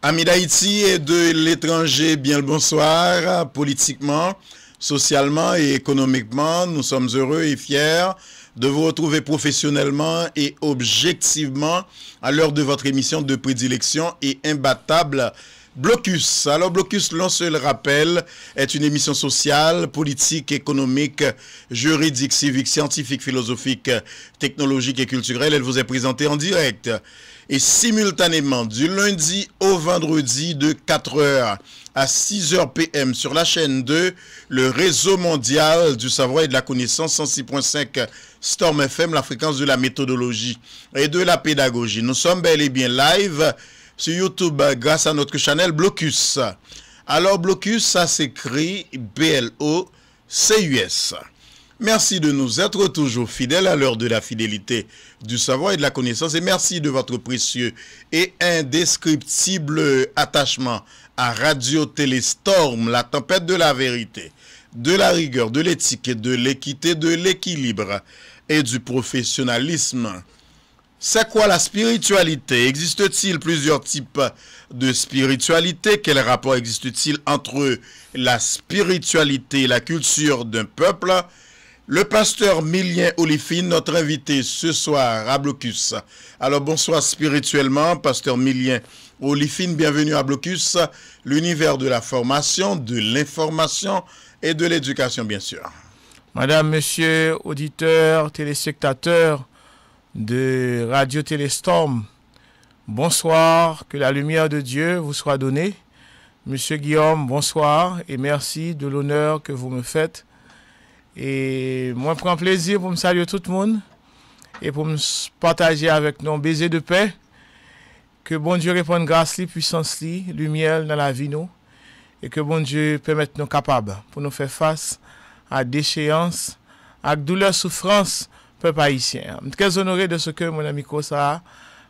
Amis d'Haïti et de l'étranger, bien le bonsoir. Politiquement, socialement et économiquement, nous sommes heureux et fiers de vous retrouver professionnellement et objectivement à l'heure de votre émission de prédilection et imbattable Blocus. Alors Blocus, l'on se le rappelle, est une émission sociale, politique, économique, juridique, civique, scientifique, philosophique, technologique et culturelle. Elle vous est présentée en direct et simultanément du lundi au vendredi de 4h à 6h PM sur la chaîne 2, le réseau mondial du savoir et de la connaissance 106.5 Storm FM, la fréquence de la méthodologie et de la pédagogie. Nous sommes bel et bien live sur YouTube grâce à notre channel Blocus. Alors Blocus, ça s'écrit B-L-O-C-U-S. Merci de nous être toujours fidèles à l'heure de la fidélité, du savoir et de la connaissance. Et merci de votre précieux et indescriptible attachement à Radio Télé Storm, la tempête de la vérité, de la rigueur, de l'éthique, de l'équité, de l'équilibre et du professionnalisme. C'est quoi la spiritualité? Existe-t-il plusieurs types de spiritualité? Quel rapport existe-t-il entre la spiritualité et la culture d'un peuple? Le pasteur Milien Olifine, notre invité ce soir à Blocus. Alors bonsoir spirituellement, pasteur Milien Olifine, bienvenue à Blocus, l'univers de la formation, de l'information et de l'éducation bien sûr. Madame, monsieur, auditeurs, téléspectateurs de Radio Téléstorm, bonsoir, que la lumière de Dieu vous soit donnée. Monsieur Guillaume, bonsoir et merci de l'honneur que vous me faites. Et moi, je prends plaisir pour me saluer tout le monde et pour me partager avec nous un baiser de paix. Que bon Dieu réponde grâce, puissance, lumière dans la vie nous. Et que bon Dieu permette nous capables pour nous faire face à déchéance, à douleur, souffrance, peuple haïtien. Je suis très honoré de ce que mon ami Kosa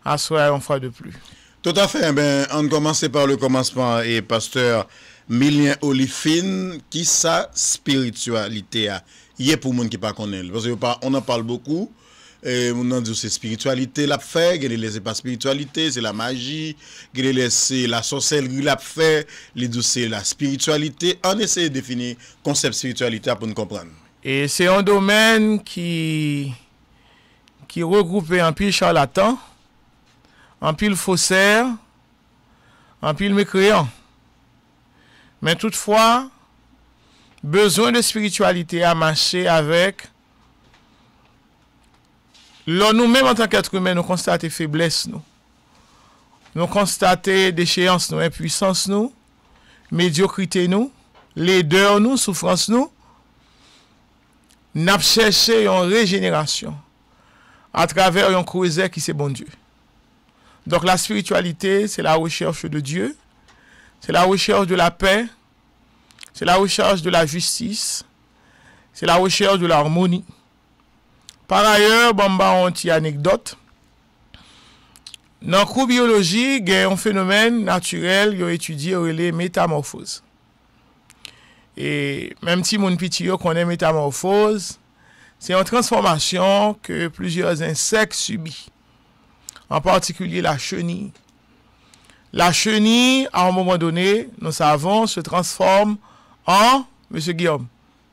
a soir une fois de plus. Tout à fait. Ben, on commence par le commencement et pasteur Milien Olifine, qui sa spiritualité a. Il y a pour les gens qui ne connaissent pas. Parce qu'on en parle beaucoup. Et on a dit c'est spiritualité l'a fait, c'est pas spiritualité, c'est la magie, c'est la sorcellerie l'a fait, c'est la spiritualité. On essaie de définir le concept de spiritualité pour nous comprendre. Et c'est un domaine qui regroupe un pile charlatan, un pile faussaire, un pile mécréant. Mais toutefois, besoin de spiritualité à marcher avec. Là, nous-mêmes, en tant qu'être humain, nous constatons faiblesse, nous constatons déchéance, nous, impuissance, nous, médiocrité, nous, laideur, nous, souffrance, nous. Nous avons cherché une régénération à travers un croisé qui c'est bon Dieu. Donc, la spiritualité, c'est la recherche de Dieu, c'est la recherche de la paix, c'est la recherche de la justice, c'est la recherche de l'harmonie. Par ailleurs, bon, on petite anecdote. Dans la cours biologie, il y a un phénomène naturel qui est étudié, les métamorphoses. Et même si mon petit connaît métamorphose, c'est une transformation que plusieurs insectes subissent. En particulier la chenille. La chenille, à un moment donné, nous savons, se transforme en, monsieur Guillaume,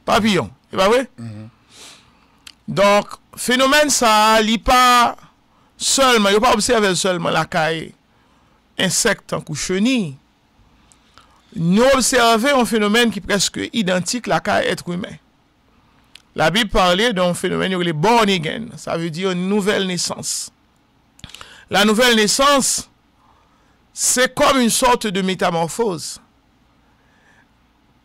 papillon. C'est pas vrai? Donc, phénomène ça, il n'est pas seulement, il ne pas observer seulement la caille insecte en chenille. Nous observons un phénomène qui est presque identique à la caille être humain. La Bible parlait d'un phénomène qui est born again, ça veut dire une nouvelle naissance. La nouvelle naissance, c'est comme une sorte de métamorphose.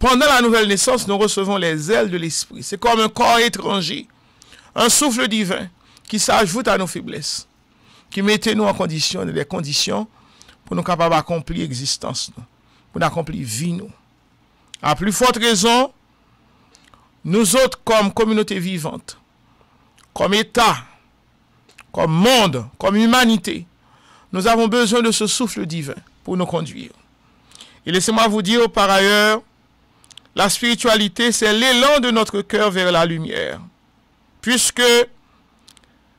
Pendant la nouvelle naissance, nous recevons les ailes de l'esprit. C'est comme un corps étranger. Un souffle divin qui s'ajoute à nos faiblesses, qui mettait nous en condition, des conditions pour nous capables d'accomplir l'existence, pour accomplir la vie. Nous. À plus forte raison, nous autres, comme communauté vivante, comme État, comme monde, comme humanité, nous avons besoin de ce souffle divin pour nous conduire. Et laissez-moi vous dire par ailleurs, la spiritualité, c'est l'élan de notre cœur vers la lumière. Puisque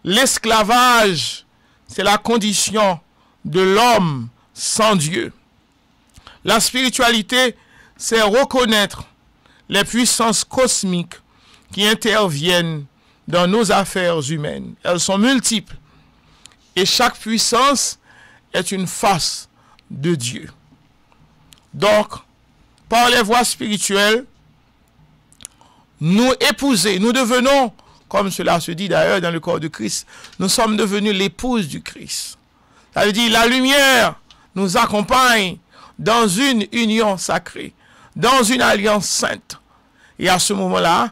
l'esclavage, c'est la condition de l'homme sans Dieu. La spiritualité, c'est reconnaître les puissances cosmiques qui interviennent dans nos affaires humaines. Elles sont multiples. Et chaque puissance est une face de Dieu. Donc, par les voies spirituelles, nous épouser, nous devenons, comme cela se dit d'ailleurs dans le corps de Christ, nous sommes devenus l'épouse du Christ. Ça veut dire la lumière nous accompagne dans une union sacrée, dans une alliance sainte. Et à ce moment-là,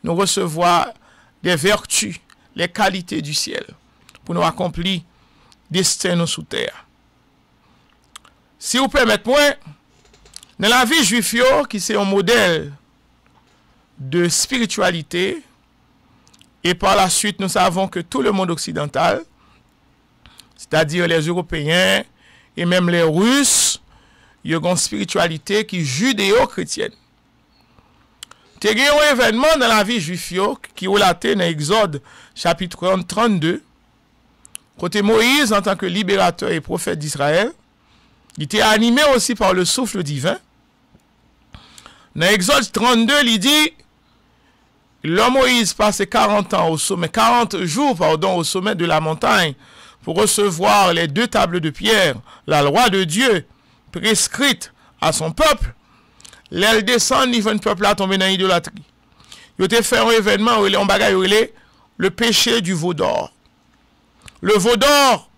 nous recevons des vertus, les qualités du ciel, pour nous accomplir destin sous terre. Si vous permettez-moi, dans la vie juive, qui c'est un modèle de spiritualité, et par la suite, nous savons que tout le monde occidental, c'est-à-dire les Européens et même les Russes, il y a une spiritualité qui est judéo-chrétienne. Il y a un événement dans la vie juive qui est relaté dans Exode chapitre 32, côté Moïse, en tant que libérateur et prophète d'Israël, il était animé aussi par le souffle divin. Dans Exode 32, il dit, l'homme Moïse passait 40 jours au sommet de la montagne pour recevoir les 2 tables de pierre, la loi de Dieu prescrite à son peuple. L'elle descend, il voit un peuple à tomber dans l'idolâtrie. Il a fait un événement où on bagaille le péché du veau d'or. Le veau d'or,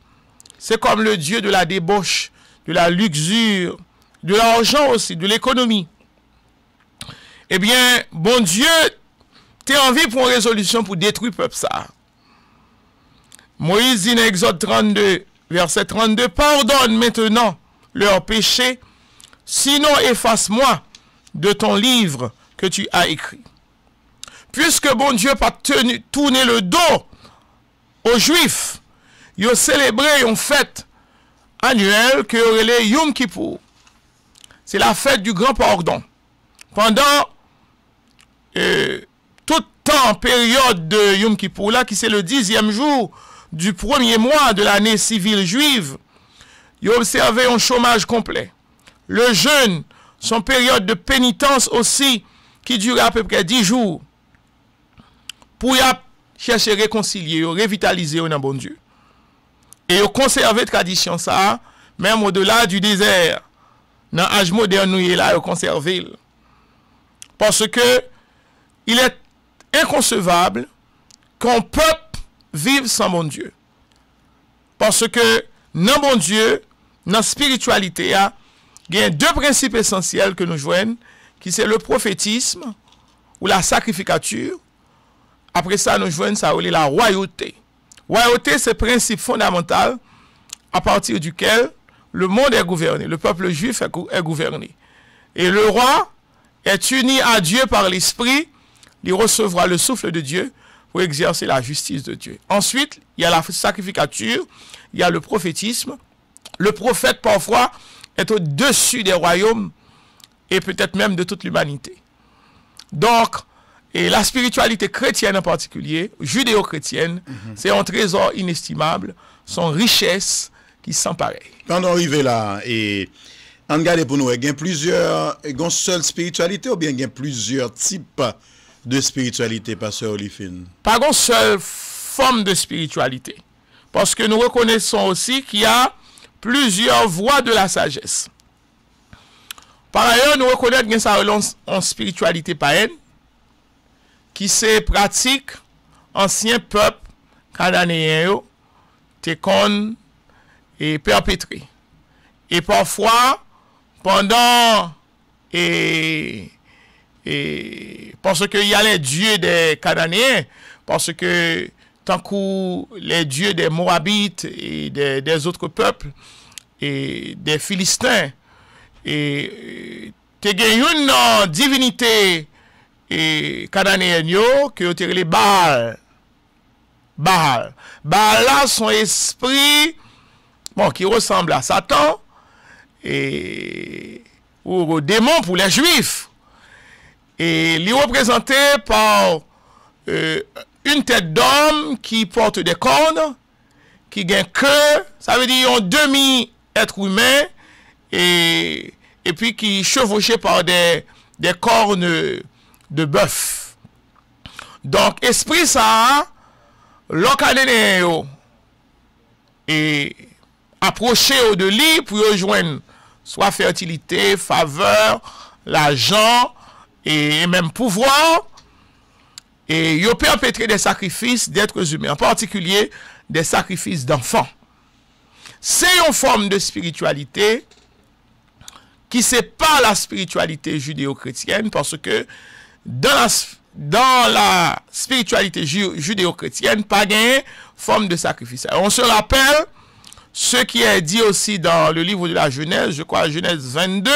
c'est comme le dieu de la débauche, de la luxure, de l'argent aussi, de l'économie. Eh bien, bon Dieu, tu as envie pour une résolution pour détruire le peuple ça. Moïse dit dans Exode 32, verset 32, pardonne maintenant leurs péchés, sinon efface-moi de ton livre que tu as écrit. Puisque bon Dieu pas tourné le dos aux Juifs, ils ont célébré une fête annuelle que relève Yom Kippour. C'est la fête du grand pardon. Pendant tout temps, période de Yom Kippour, là, qui c'est le 10e jour du premier mois de l'année civile juive, ils ont observé un chômage complet. Le jeûne, son période de pénitence aussi, qui dure à peu près 10 jours, pour y chercher à réconcilier, revitaliser dans bon Dieu. Et ils ont conservé tradition ça, même au-delà du désert. Dans l'âge moderne, nous y est là, ils ont conservé. Parce que il est inconcevable qu'un peuple vive sans bon Dieu. Parce que dans bon Dieu, dans la spiritualité, il y a 2 principes essentiels que nous jouons, qui c'est le prophétisme ou la sacrificature. Après ça, nous jouons ça la royauté. Royauté, c'est le principe fondamental à partir duquel le monde est gouverné, le peuple juif est gouverné. Et le roi est uni à Dieu par l'esprit, il recevra le souffle de Dieu pour exercer la justice de Dieu. Ensuite, il y a la sacrificature, il y a le prophétisme. Le prophète, parfois, est au-dessus des royaumes et peut-être même de toute l'humanité. Donc, et la spiritualité chrétienne en particulier, judéo-chrétienne, c'est un trésor inestimable, son richesse qui s'en pareil. Quand on arrive là, et on regarde pour nous, il y a plusieurs, une seule spiritualité ou bien il y a plusieurs types de spiritualité, pasteur Olifine? Pas une seule forme de spiritualité. Parce que nous reconnaissons aussi qu'il y a plusieurs voies de la sagesse. Par ailleurs, nous reconnaissons qu'il y a une spiritualité païenne qui se pratique ancien peuple cananéen te kon et perpétré. Et parfois, pendant parce qu'il y a les dieux des Cananéens, parce que tant que les dieux des Moabites et des autres peuples et des Philistins, et te gen une divinité cananéenne que te les Baal. Baal là, son esprit qui ressemble à Satan et ou au démon pour les Juifs. Et il est représenté par une tête d'homme qui porte des cornes, qui a un cœur, ça veut dire un demi-être humain, et et puis qui chevauchait par des cornes de bœuf. Donc, esprit ça, l'occasionné et approcher de lui pour rejoindre soit fertilité, faveur, l'argent et même pouvoir. Et il perpétrer des sacrifices d'êtres humains, en particulier des sacrifices d'enfants. C'est une forme de spiritualité qui c'est pas la spiritualité judéo-chrétienne, parce que dans la spiritualité judéo-chrétienne, pas de forme de sacrifice. Alors, on se rappelle ce qui est dit aussi dans le livre de la Genèse, je crois Genèse 22,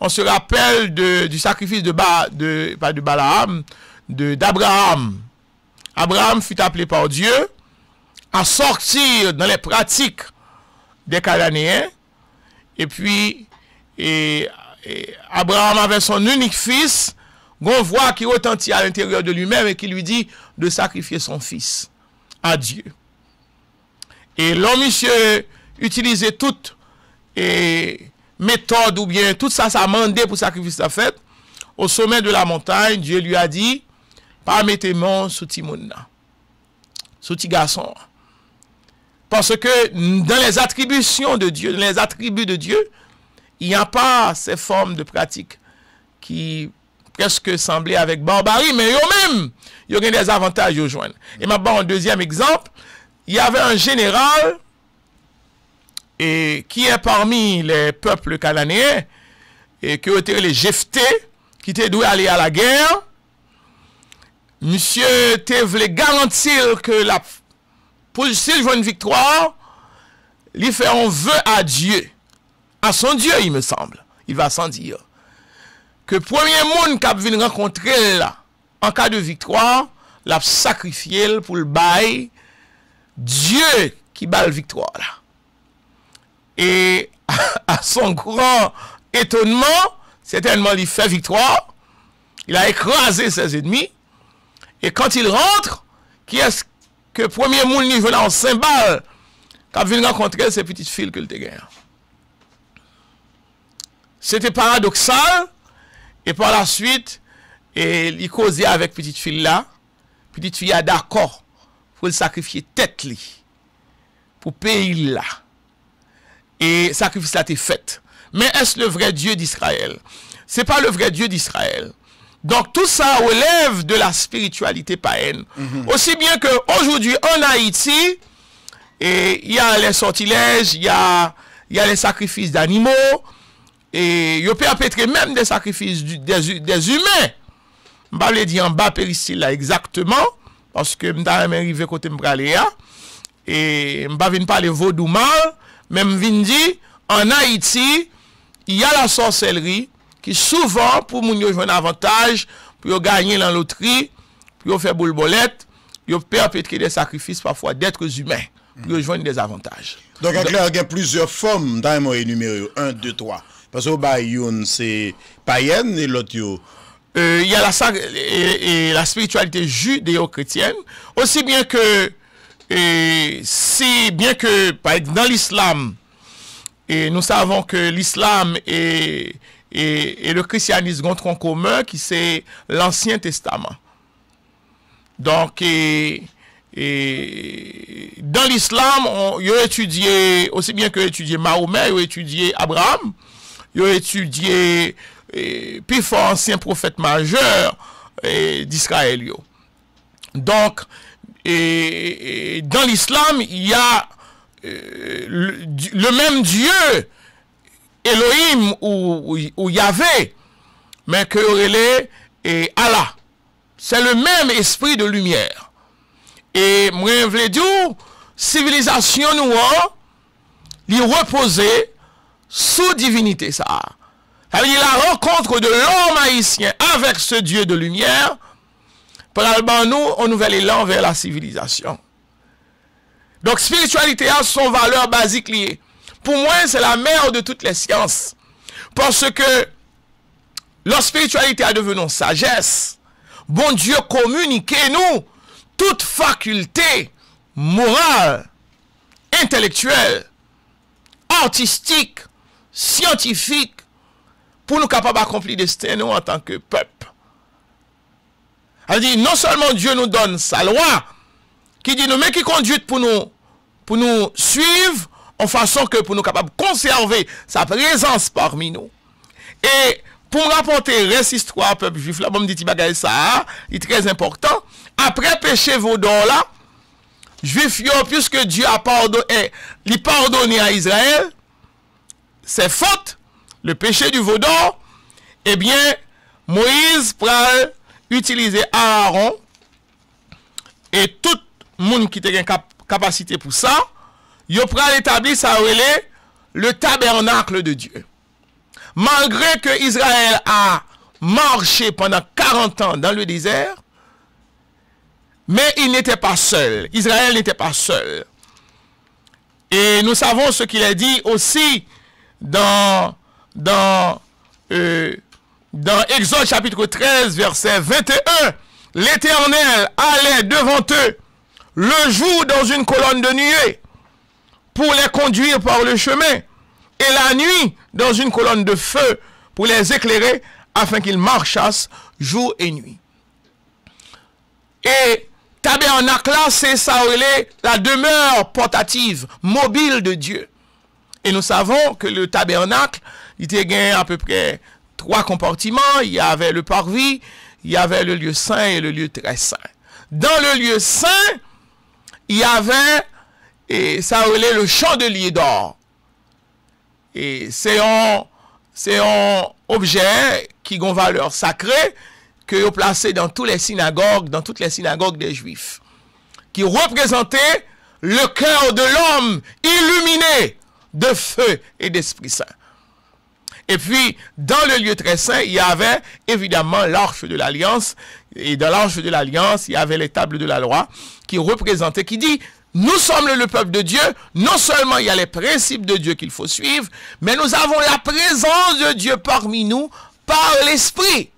on se rappelle du sacrifice d'Abraham. Abraham fut appelé par Dieu à sortir dans les pratiques des Cananéens, et puis Abraham avait son unique fils, qu'on voit qui retentit à l'intérieur de lui-même et qui lui dit de sacrifier son fils à Dieu. Et l'homme, monsieur, utilisait toute méthode ou bien tout ça, ça mandé pour sacrifier sa fête. Au sommet de la montagne, Dieu lui a dit, pas mettez mon sous Timouna, sous ti garçon. Parce que dans les attributions de Dieu, dans les attributs de Dieu, il n'y a pas ces formes de pratiques qui presque semblaient avec barbarie, mais eux-mêmes, il y a des avantages à joindre. Et maintenant, un deuxième exemple, il y avait un général qui est parmi les peuples cananéens, et qui étaient les Jephthé, qui étaient doués aller à la guerre. Monsieur te voulait garantir que pour s'il joue une victoire, il fait un vœu à Dieu, à son Dieu, il me semble. Il va sans dire que premier monde qui vient rencontrer là, en cas de victoire, l'a sacrifié pour le bail Dieu qui bat la victoire là. Et à son grand étonnement, certainement il fait victoire, il a écrasé ses ennemis, et quand il rentre, qui est-ce que premier monde niveau là en cymbale, quand il vient rencontrer ces petites filles que le gagne. C'était paradoxal, et par la suite, il causait avec petite fille là, petite fille a d'accord pour le sacrifier tête li, pour payer là. Et sacrifice là été fait. Mais est-ce le vrai Dieu d'Israël? C'est pas le vrai Dieu d'Israël. Donc tout ça relève de la spiritualité païenne. Aussi bien que aujourd'hui en Haïti, il y a les sortilèges, il y a les sacrifices d'animaux, et il peut perpétrer même des sacrifices des humains. Je ne vais pas dire en bas péristyle là exactement, parce que je ne vais pas arriver côté Mbraléa, et je ne vais pas parler vaudou mal, même je dire en Haïti, il y a la sorcellerie qui souvent, pour moun yo jouer un avantage, pour gagner la loterie, pour faire boule bolette, ils perpétrer des sacrifices parfois d'êtres humains, pour joindre des avantages. Donc, il y a plusieurs formes dans le numéro 1, 2, 3. Parce que c'est païenne et l'autre, il y a la spiritualité judéo-chrétienne, aussi bien que par exemple, dans l'islam, et nous savons que l'islam et le christianisme ont un tronc commun qui c'est l'Ancien Testament. Donc, dans l'islam, ils ont étudié, aussi bien que étudié Mahomet, ils ont étudié Abraham, ils ont étudié plus fort ancien prophète majeur d'Israël. Donc, dans l'islam, il y a le même Dieu, Elohim ou Yahvé, mais que relais et Allah. C'est le même esprit de lumière. Et moi, je veux dire, civilisation noire, il reposait sous divinité ça. C'est-à-dire la rencontre de l'homme haïtien avec ce Dieu de lumière, pour nous, un nouvel élan vers la civilisation. Donc, spiritualité a son valeur basique liée. Pour moi, c'est la mère de toutes les sciences. Parce que la spiritualité a devenu sagesse. Bon Dieu communiquez-nous toute faculté morale, intellectuelle, artistique, scientifique, pour nous capables d'accomplir destin nous en tant que peuple. Elle dit, non seulement Dieu nous donne sa loi, qui dit nous, mais qui conduit pour nous suivre, en façon que pour nous capables de conserver sa présence parmi nous. Et pour me rapporter reste histoire peuple juif, là, bon me dit ça, il est très important. Après péché vaudor là, juif yo, puisque Dieu a pardonné à Israël ses fautes, le péché du vaudor, eh bien, Moïse pral utiliser Aaron et tout le monde qui a une capacité pour ça, il pral établir ça le tabernacle de Dieu. Malgré que Israël a marché pendant 40 ans dans le désert, mais il n'était pas seul. Israël n'était pas seul. Et nous savons ce qu'il a dit aussi dans Exode chapitre 13, verset 21. L'Éternel allait devant eux le jour dans une colonne de nuée pour les conduire par le chemin, et la nuit dans une colonne de feu pour les éclairer afin qu'ils marchassent jour et nuit. Et tabernacle là, c'est ça, la demeure portative, mobile de Dieu. Et nous savons que le tabernacle, il était à peu près 3 compartiments. Il y avait le parvis, il y avait le lieu saint et le lieu très saint. Dans le lieu saint, il y avait, et ça le champ de lier d'or. Et c'est un objet qui a une valeur sacrée que vous placez dans toutes les synagogues des Juifs, qui représentait le cœur de l'homme illuminé de feu et d'Esprit Saint. Et puis, dans le lieu très saint, il y avait évidemment l'arche de l'Alliance. Et dans l'arche de l'Alliance, il y avait les tables de la loi qui représentaient, qui dit, nous sommes le peuple de Dieu. Non seulement il y a les principes de Dieu qu'il faut suivre, mais nous avons la présence de Dieu parmi nous par l'Esprit.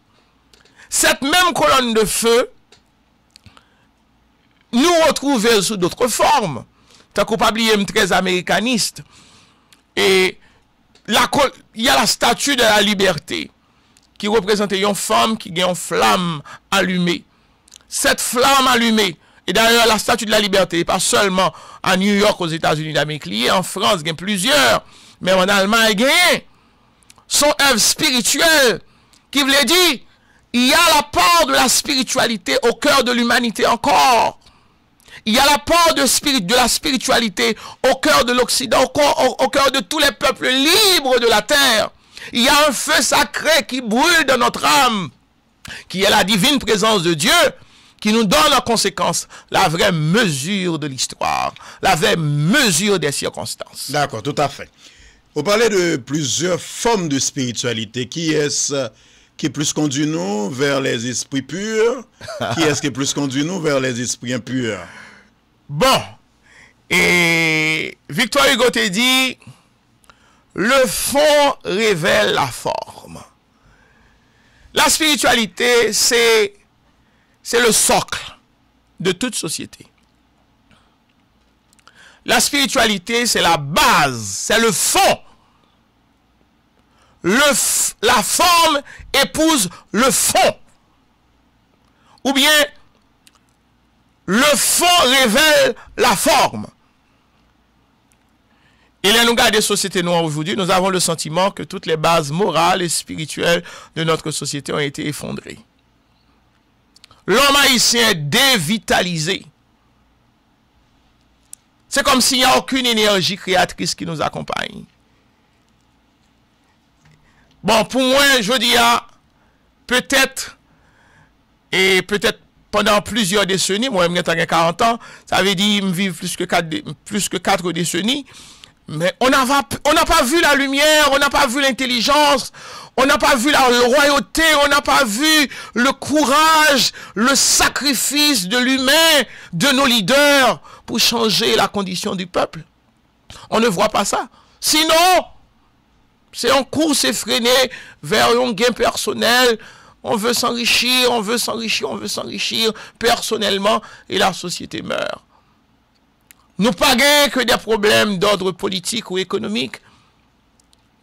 Cette même colonne de feu, nous retrouvons sous d'autres formes. Tant qu'on pas oublier très américaniste. Et il y a la statue de la liberté qui représentait une femme qui a une flamme allumée. Cette flamme allumée, et d'ailleurs la statue de la liberté, pas seulement à New York, aux États-Unis d'Amérique, liée en France, il y a plusieurs, mais en Allemagne, il y a son œuvre spirituelle qui voulait dire, il y a la part de la spiritualité au cœur de l'humanité encore. Il y a la part de la spiritualité au cœur de l'Occident, au cœur de tous les peuples libres de la terre. Il y a un feu sacré qui brûle dans notre âme, qui est la divine présence de Dieu, qui nous donne en conséquence la vraie mesure de l'histoire, la vraie mesure des circonstances. D'accord, tout à fait. Vous parlez de plusieurs formes de spiritualité. Qui est-ce qui plus conduit nous vers les esprits purs? Qui est-ce qui plus conduit nous vers les esprits impurs? Bon, et Victor Hugo te dit, le fond révèle la forme. La spiritualité, c'est le socle de toute société. La spiritualité, c'est la base, c'est le fond. La forme épouse le fond. Ou bien, le fond révèle la forme. Et là, nous regardons des sociétés noires aujourd'hui, nous avons le sentiment que toutes les bases morales et spirituelles de notre société ont été effondrées. L'homme haïtien est dévitalisé. C'est comme s'il n'y a aucune énergie créatrice qui nous accompagne. Bon, pour moi, je dis, peut-être pendant plusieurs décennies, moi, j'ai 40 ans, ça veut dire que je vis plus que 4 décennies, mais on n'a pas vu la lumière, on n'a pas vu l'intelligence, on n'a pas vu la royauté, on n'a pas vu le courage, le sacrifice de l'humain, de nos leaders, pour changer la condition du peuple. On ne voit pas ça. Sinon, c'est en course effrénée vers un gain personnel. On veut s'enrichir, on veut s'enrichir, on veut s'enrichir personnellement et la société meurt. Nous pas que des problèmes d'ordre politique ou économique.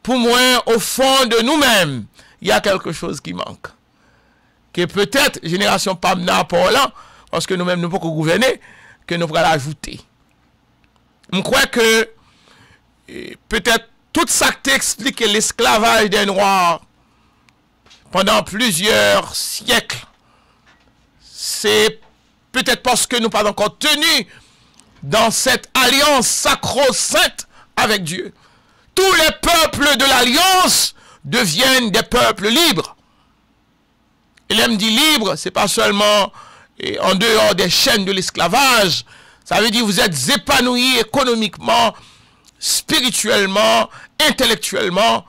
pour moi, au fond de nous-mêmes, il y a quelque chose qui manque. Que peut-être, génération Pamna pour là, parce que nous-mêmes, nous ne pouvons pas gouverner, que nous pourrons l'ajouter. Je crois que peut-être tout ça qui explique l'esclavage des Noirs pendant plusieurs siècles, c'est peut-être parce que nous n'avons pas encore tenu dans cette alliance sacro-sainte avec Dieu. Tous les peuples de l'alliance deviennent des peuples libres. Et là, me dit libre, c'est pas seulement en dehors des chaînes de l'esclavage. Ça veut dire que vous êtes épanouis économiquement, spirituellement, intellectuellement.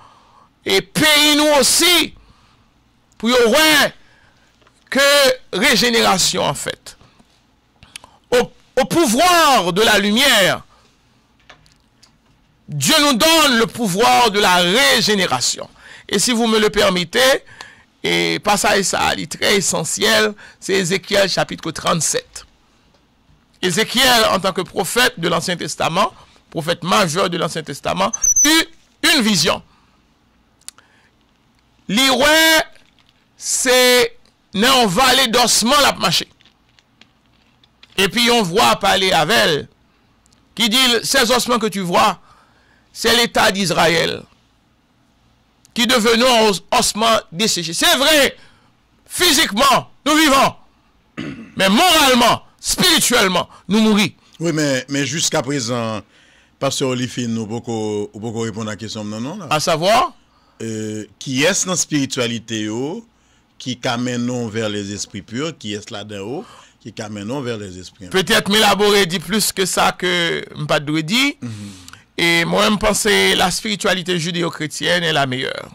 Et payez-nous aussi pour y avoir que régénération en fait. Au pouvoir de la lumière, Dieu nous donne le pouvoir de la régénération. Et si vous me le permettez, et passage ça est très essentiel, c'est Ézéchiel chapitre 37. Ézéchiel, en tant que prophète de l'Ancien Testament, prophète majeur de l'Ancien Testament, eut une vision. L'Iroué, c'est dans une vallée d'ossements la marché. Et puis on voit parler avec elle, qui dit, ces ossements que tu vois, c'est l'État d'Israël, qui devenait un ossement desséché. C'est vrai, physiquement, nous vivons, mais moralement, spirituellement, nous mourons. Oui, mais jusqu'à présent, Pasteur Olifine, nous ne pouvons pas répondre à la question, non, là. À savoir, qui est dans la spiritualité, qui amène vers les esprits purs, qui est là-dedans, qui amène vers les esprits. Peut-être m'élaborer dit plus que ça que Mpadou dit. Et moi, je pense que la spiritualité judéo-chrétienne est la meilleure.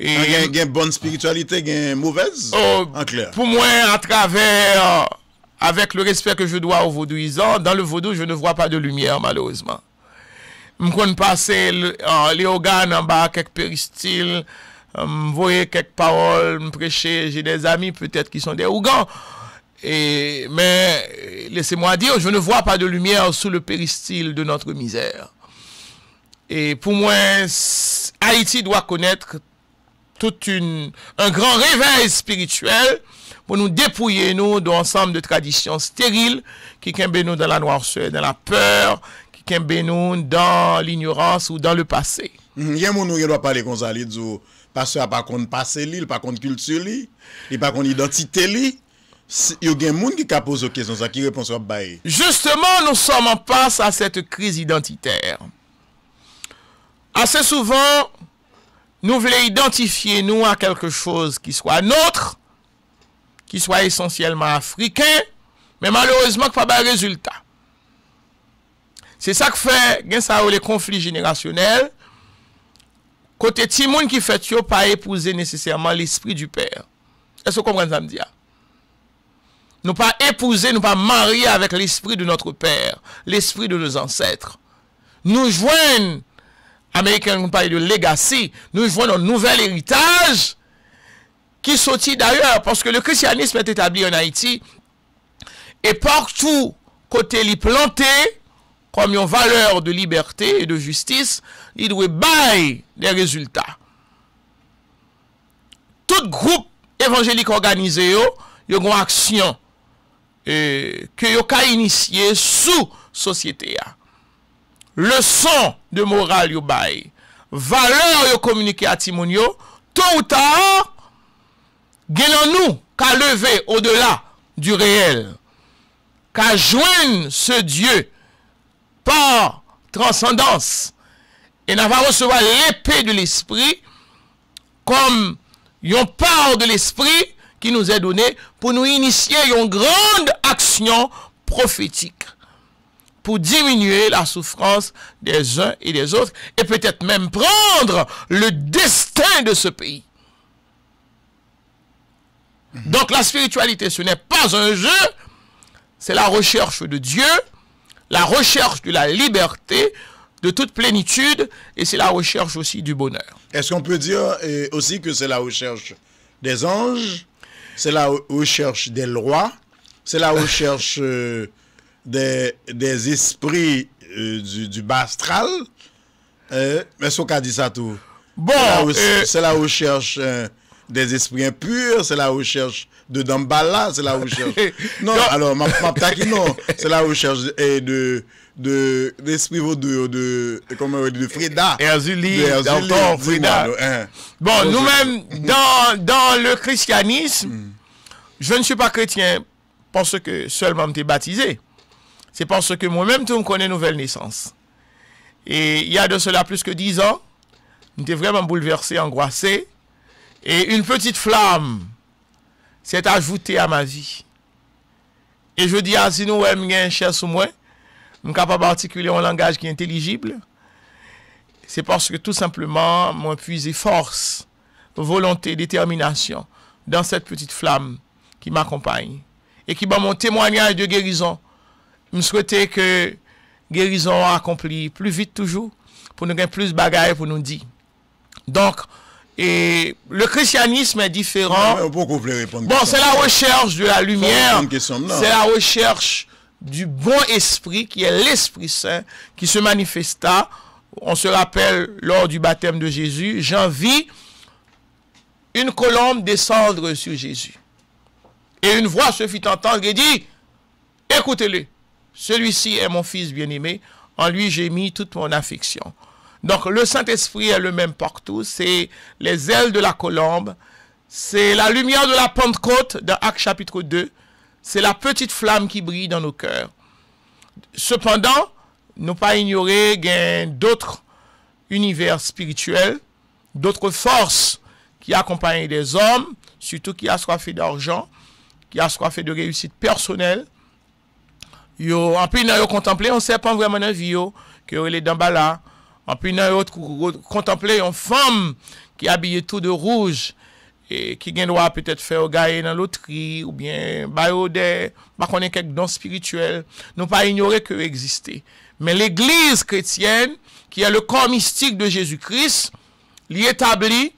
Il y a une bonne spiritualité, il y a une mauvaise, en clair. Pour moi, à travers, avec le respect que je dois aux vaudouisants, dans le vaudou, je ne vois pas de lumière, malheureusement. Je connais passer les organes en bas, quelques péristyles, je voyais quelques paroles, me prêcher. J'ai des amis peut-être qui sont des ougans. Mais laissez-moi dire, je ne vois pas de lumière sous le péristyle de notre misère. Et pour moi, Haïti doit connaître un grand réveil spirituel pour nous dépouiller nous d'un ensemble de traditions stériles qui kembe nous dans la noirceur, dans la peur, qui kembe nous dans l'ignorance ou dans le passé. Il y a des gens qui doivent parler comme ça, ils disent, parce qu'il n'y a pas contre passé, il n'y a pas contre culture, il n'y a pas contre identité. Il y a des gens qui posent des questions, qui répondent sur le. Justement, nous sommes en passe à cette crise identitaire. Assez souvent, nous voulons identifier nous à quelque chose qui soit nôtre, qui soit essentiellement africain, mais malheureusement, pas de résultat. C'est ça que fait les conflits générationnels. Côté Timoun qui fait pas épouser nécessairement l'esprit du père. Est-ce que vous comprenez ça me dit? Nous pas épouser, nous pas marier avec l'esprit de notre père, l'esprit de nos ancêtres. Nous joignons, Américains nous parlent de legacy, nous joignons un nouvel héritage qui sortit d'ailleurs, parce que le christianisme est établi en Haïti, et partout, côté li planté, comme une valeur de liberté et de justice, il doit bailler des résultats. Tout groupe évangélique organisé, il y a une action que yo ka initié sous société a. Leçon de morale yo bay, valeur yo communiqué à Timon yo, tôt ou tard genan nous ka lever au-delà du réel, ka joindre ce Dieu par transcendance et n'a pas recevoir l'épée de l'esprit comme yon part de l'esprit qui nous est donné pour nous initier une grande action prophétique pour diminuer la souffrance des uns et des autres et peut-être même prendre le destin de ce pays. Donc la spiritualité, ce n'est pas un jeu, c'est la recherche de Dieu, la recherche de la liberté, de toute plénitude, et c'est la recherche aussi du bonheur. Est-ce qu'on peut dire aussi que c'est la recherche des anges? C'est la recherche des lois, c'est la recherche des esprits du bas astral. Mais ce qu'a dit ça tout. Bon, c'est la recherche des esprits impurs, c'est la recherche de Dambala, c'est la recherche. Non, alors, non, c'est la recherche d'esprit vaudou de Frida. Erzuli, Frida. Bon, nous-mêmes, dans le christianisme, je ne suis pas chrétien parce que seulement je suis baptisé. C'est parce que moi-même, tout me connais nouvelle naissance. Et il y a de cela plus que 10 ans, j'étais vraiment bouleversé, angoissé. Et une petite flamme s'est ajoutée à ma vie. Et je dis, si nous avons un cher sous moi, je suis capable d'articuler un langage qui est intelligible. C'est parce que tout simplement, moi, puisé force, volonté, détermination dans cette petite flamme qui m'accompagne. Et qui m'a mon témoignage de guérison. Je souhaitais que guérison accomplie plus vite toujours, pour nous gagner plus de bagailles pour nous dire. Donc, et le christianisme est différent. Bon, c'est la recherche de la lumière, c'est la recherche du bon esprit, qui est l'Esprit Saint, qui se manifesta. On se rappelle, lors du baptême de Jésus, Jean vit une colombe descendre sur Jésus. Et une voix se fit entendre et dit, écoutez-le, celui-ci est mon fils bien-aimé, en lui j'ai mis toute mon affection. Donc le Saint-Esprit est le même partout, c'est les ailes de la colombe, c'est la lumière de la Pentecôte dans Actes chapitre 2, c'est la petite flamme qui brille dans nos cœurs. Cependant, ne pas ignorer qu'il y a d'autres univers spirituels, d'autres forces qui accompagnent les hommes, surtout qui a soif d'argent, qui a soif de réussite personnelle. En plus, nous contempler, on ne sait pas vraiment dans la vie, que les Dambala. En plus, nous contempler une femme qui est habillée tout de rouge et qui doit peut-être faire gagner dans loterie ou bien connaître quelques dons spirituels. Nous pas ignorer que exister. Mais l'Église chrétienne, qui est le corps mystique de Jésus-Christ, l'y établit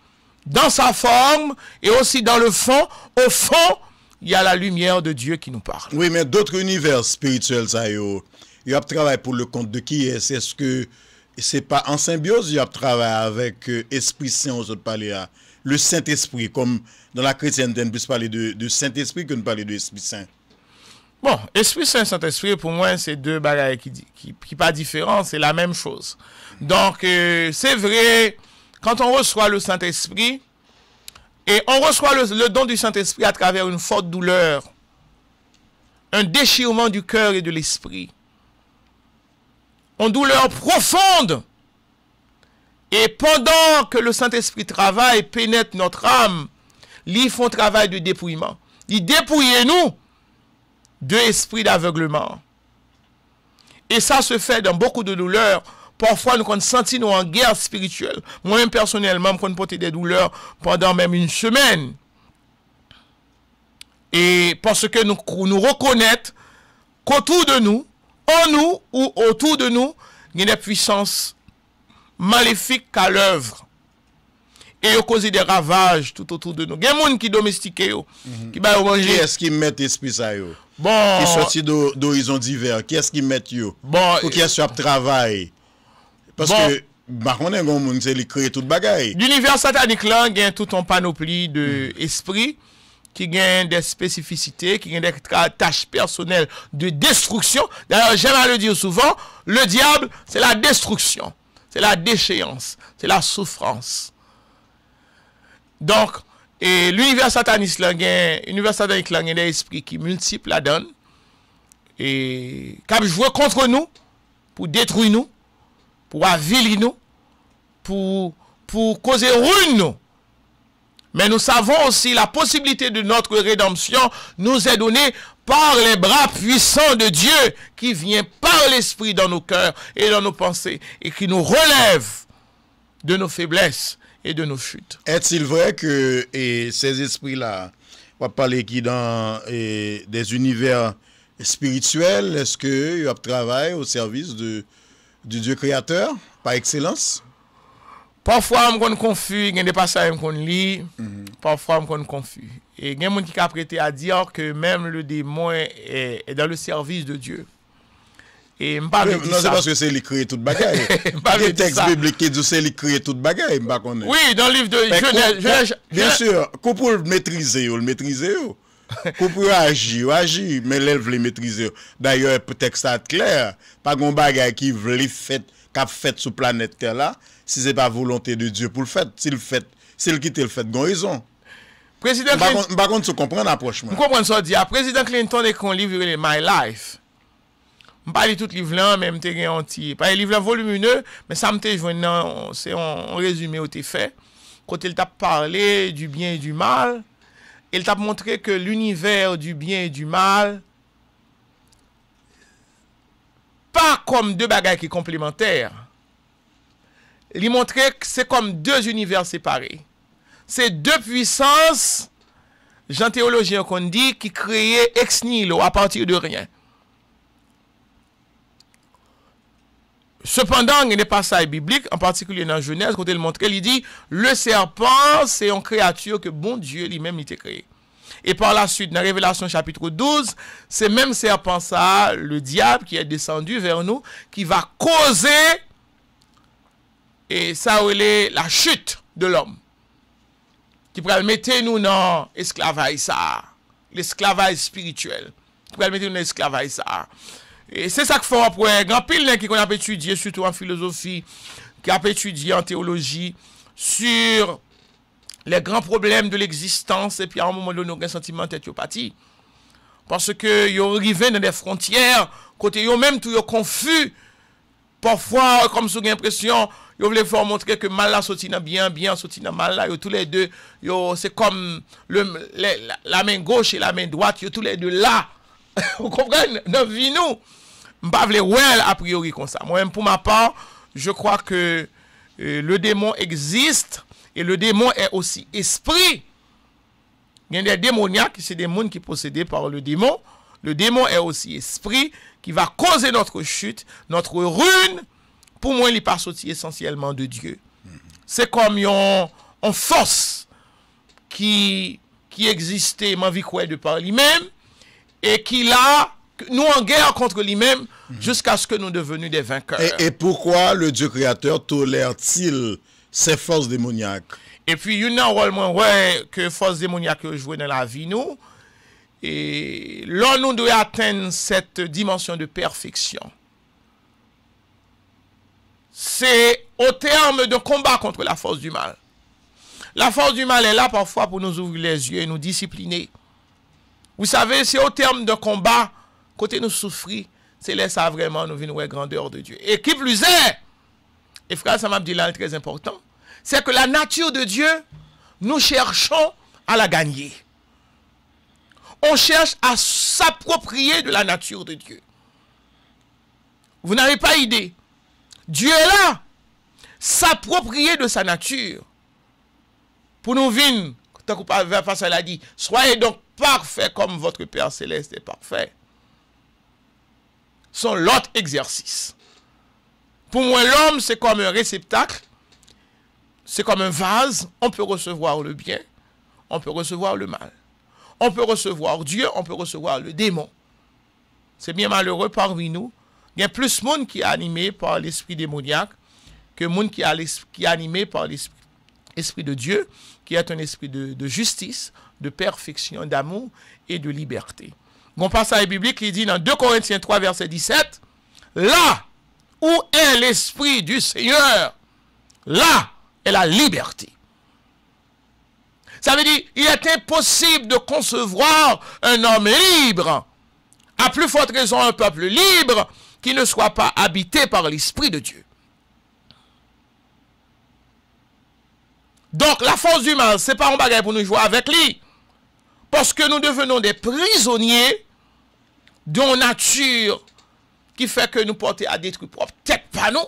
dans sa forme et aussi dans le fond. Au fond, il y a la lumière de Dieu qui nous parle. Oui, mais d'autres univers spirituels, ça y a travaillé pour le compte de qui est-ce? Est-ce que c'est pas en symbiose, il y a travaillé avec Esprit Saint, on se parle à le Saint-Esprit, comme dans la chrétienté, on peut parler de Saint-Esprit que nous parler de Esprit Saint. Bon, Esprit Saint, Saint-Esprit, pour moi, c'est deux bagages qui pas différents, c'est la même chose. Donc, c'est vrai, quand on reçoit le Saint-Esprit, et on reçoit le don du Saint-Esprit à travers une forte douleur, un déchirement du cœur et de l'esprit, une douleur profonde. Et pendant que le Saint-Esprit travaille, pénètre notre âme, ils font travail de dépouillement. Ils dépouillent nous de esprit d'aveuglement. Et ça se fait dans beaucoup de douleurs. Parfois, nous nous sentons en guerre spirituelle. Moi-même, personnellement, je porte des douleurs pendant même une semaine. Et parce que nous reconnaissons qu'autour de nous, en nous ou autour de nous, il y a des puissances maléfiques à l'œuvre. Et ils causent des ravages tout autour de nous. Il y a des gens qui domestiquent, qui va manger. Qui est-ce qui met l'esprit ça yo? Bon. Qui sorti d'horizons divers. Qui est-ce qui met yo? Bon. Pour qui est-ce qui travaille? Parce que, on est un monde qui crée toute bagaille. L'univers satanique là, il y a tout un panoplie d'esprit qui gagne des spécificités, qui gagne des tâches personnelles de destruction. D'ailleurs, j'aime à le dire souvent, le diable, c'est la destruction, c'est la déchéance, c'est la souffrance. Donc, l'univers satanique là, il y a des esprits qui multiplient la donne et qui jouent contre nous pour détruire nous, pour avilir nous, pour causer ruine nous. Mais nous savons aussi la possibilité de notre rédemption nous est donnée par les bras puissants de Dieu qui vient par l'Esprit dans nos cœurs et dans nos pensées et qui nous relève de nos faiblesses et de nos chutes. Est-il vrai que ces esprits-là, on va parler qui dans des univers spirituels, est-ce qu'ils travaillent au service du Dieu créateur par excellence? Parfois, je suis confus, il y a des passages que je lis, parfois, je suis confus. Et il y a des gens qui ont prêté à dire que même le démon est dans le service de Dieu. Et m'pas non, c'est parce que c'est lui créer toute bagaille. Les textes bibliques qui disent c'est lui créer toute bagaille, m'pas connaît. Oui, dans le livre de Genèse. Bien sûr, qu'on pour le maîtriser, qu'on pour agir, mais l'élève les maîtriser. D'ailleurs, le texte est clair, pas gon bagaille qui veut fait qu'a fait sur planète Terre là, si c'est pas volonté de Dieu pour le fait, s'il quitte le fait, gon raison. Président Clinton, par contre, tu comprends l'approche. Je comprends ça dit. Président Clinton est qu'on livre My Life. Je parle tout livre là, même t'es entier. Pas un livre volumineux, mais ça me t'est joint c'est un résumé au t'es fait. Quand il t'a parlé du bien et du mal, il t'a montré que l'univers du bien et du mal, pas comme deux bagages qui complémentaires. Il montrait que c'est comme deux univers séparés. C'est deux puissances, Jean théologien qu'on dit, qui créaient ex nihilo à partir de rien. Cependant, il y a des passages bibliques, en particulier dans Genèse, quand il montre, il dit, le serpent, c'est une créature que bon Dieu lui-même il a créé. Et par la suite, dans Révélation chapitre 12, c'est même serpent ça, le diable qui est descendu vers nous, qui va causer, et ça est la chute de l'homme. Qui pourrait mettre nous dans l'esclavage ça, l'esclavage spirituel. Qui pourrait mettre nous dans l'esclavage ça. Et c'est ça qu'il faut après. Grand pile qui a étudié, surtout en philosophie, qui a étudié en théologie, sur les grands problèmes de l'existence, et puis à un moment donné, on a un sentiment de tétiopathie. Parce que ils arrivent dans des frontières, côté ils même tout confus. Parfois, comme si vous avez l'impression, ils voulaient faire montrer que mal là sorti dans bien, bien sorti dans mal là, tous les deux, c'est comme la main gauche et la main droite, tous les deux là. Vous comprenez? Dans la vie, nous, je ne sais pas a priori comme ça. Moi-même, pour ma part, je crois que le démon existe et le démon est aussi esprit. Il y a des démoniaques, c'est des mondes qui sont possédés par le démon. Le démon est aussi esprit qui va causer notre chute, notre ruine. Pour moi, il n'est pas sorti essentiellement de Dieu. C'est comme une force qui existait, ma vie quoi de par lui-même, et qui l'a, nous en guerre contre lui-même, jusqu'à ce que nous devenions des vainqueurs. Et pourquoi le Dieu créateur tolère-t-il ces forces démoniaques? Et puis, il y a un rôle ouais, que forces démoniaques jouent dans la vie, nous. Et là, nous devons atteindre cette dimension de perfection. C'est au terme d'un combat contre la force du mal. La force du mal est là parfois pour nous ouvrir les yeux et nous discipliner. Vous savez, c'est au terme d'un combat, côté nous souffrir, c'est là ça vraiment nous venons la grandeur de Dieu. Et qui plus est, et frère, ça m'a dit là, très important, c'est que la nature de Dieu, nous cherchons à la gagner. On cherche à s'approprier de la nature de Dieu. Vous n'avez pas idée. Dieu est là, s'approprier de sa nature. Pour nous venir, tant que le pasteur l'a dit, soyez donc parfaits comme votre Père Céleste est parfait. C'est l'autre exercice. Pour moi, l'homme, c'est comme un réceptacle, c'est comme un vase, on peut recevoir le bien, on peut recevoir le mal. On peut recevoir Dieu, on peut recevoir le démon. C'est bien malheureux parmi nous. Il y a plus de monde qui est animé par l'esprit démoniaque que de monde qui est animé par l'esprit de Dieu, qui est un esprit de justice, de perfection, d'amour et de liberté. On passe à la Bible qui dit dans 2 Corinthiens 3, verset 17, là où est l'esprit du Seigneur, là est la liberté. Ça veut dire il est impossible de concevoir un homme libre, à plus forte raison un peuple libre, qui ne soit pas habité par l'Esprit de Dieu. Donc la force du mal, ce n'est pas un bagage pour nous jouer avec lui, parce que nous devenons des prisonniers d'une nature qui fait que nous portons à détruire propre tête pas nous.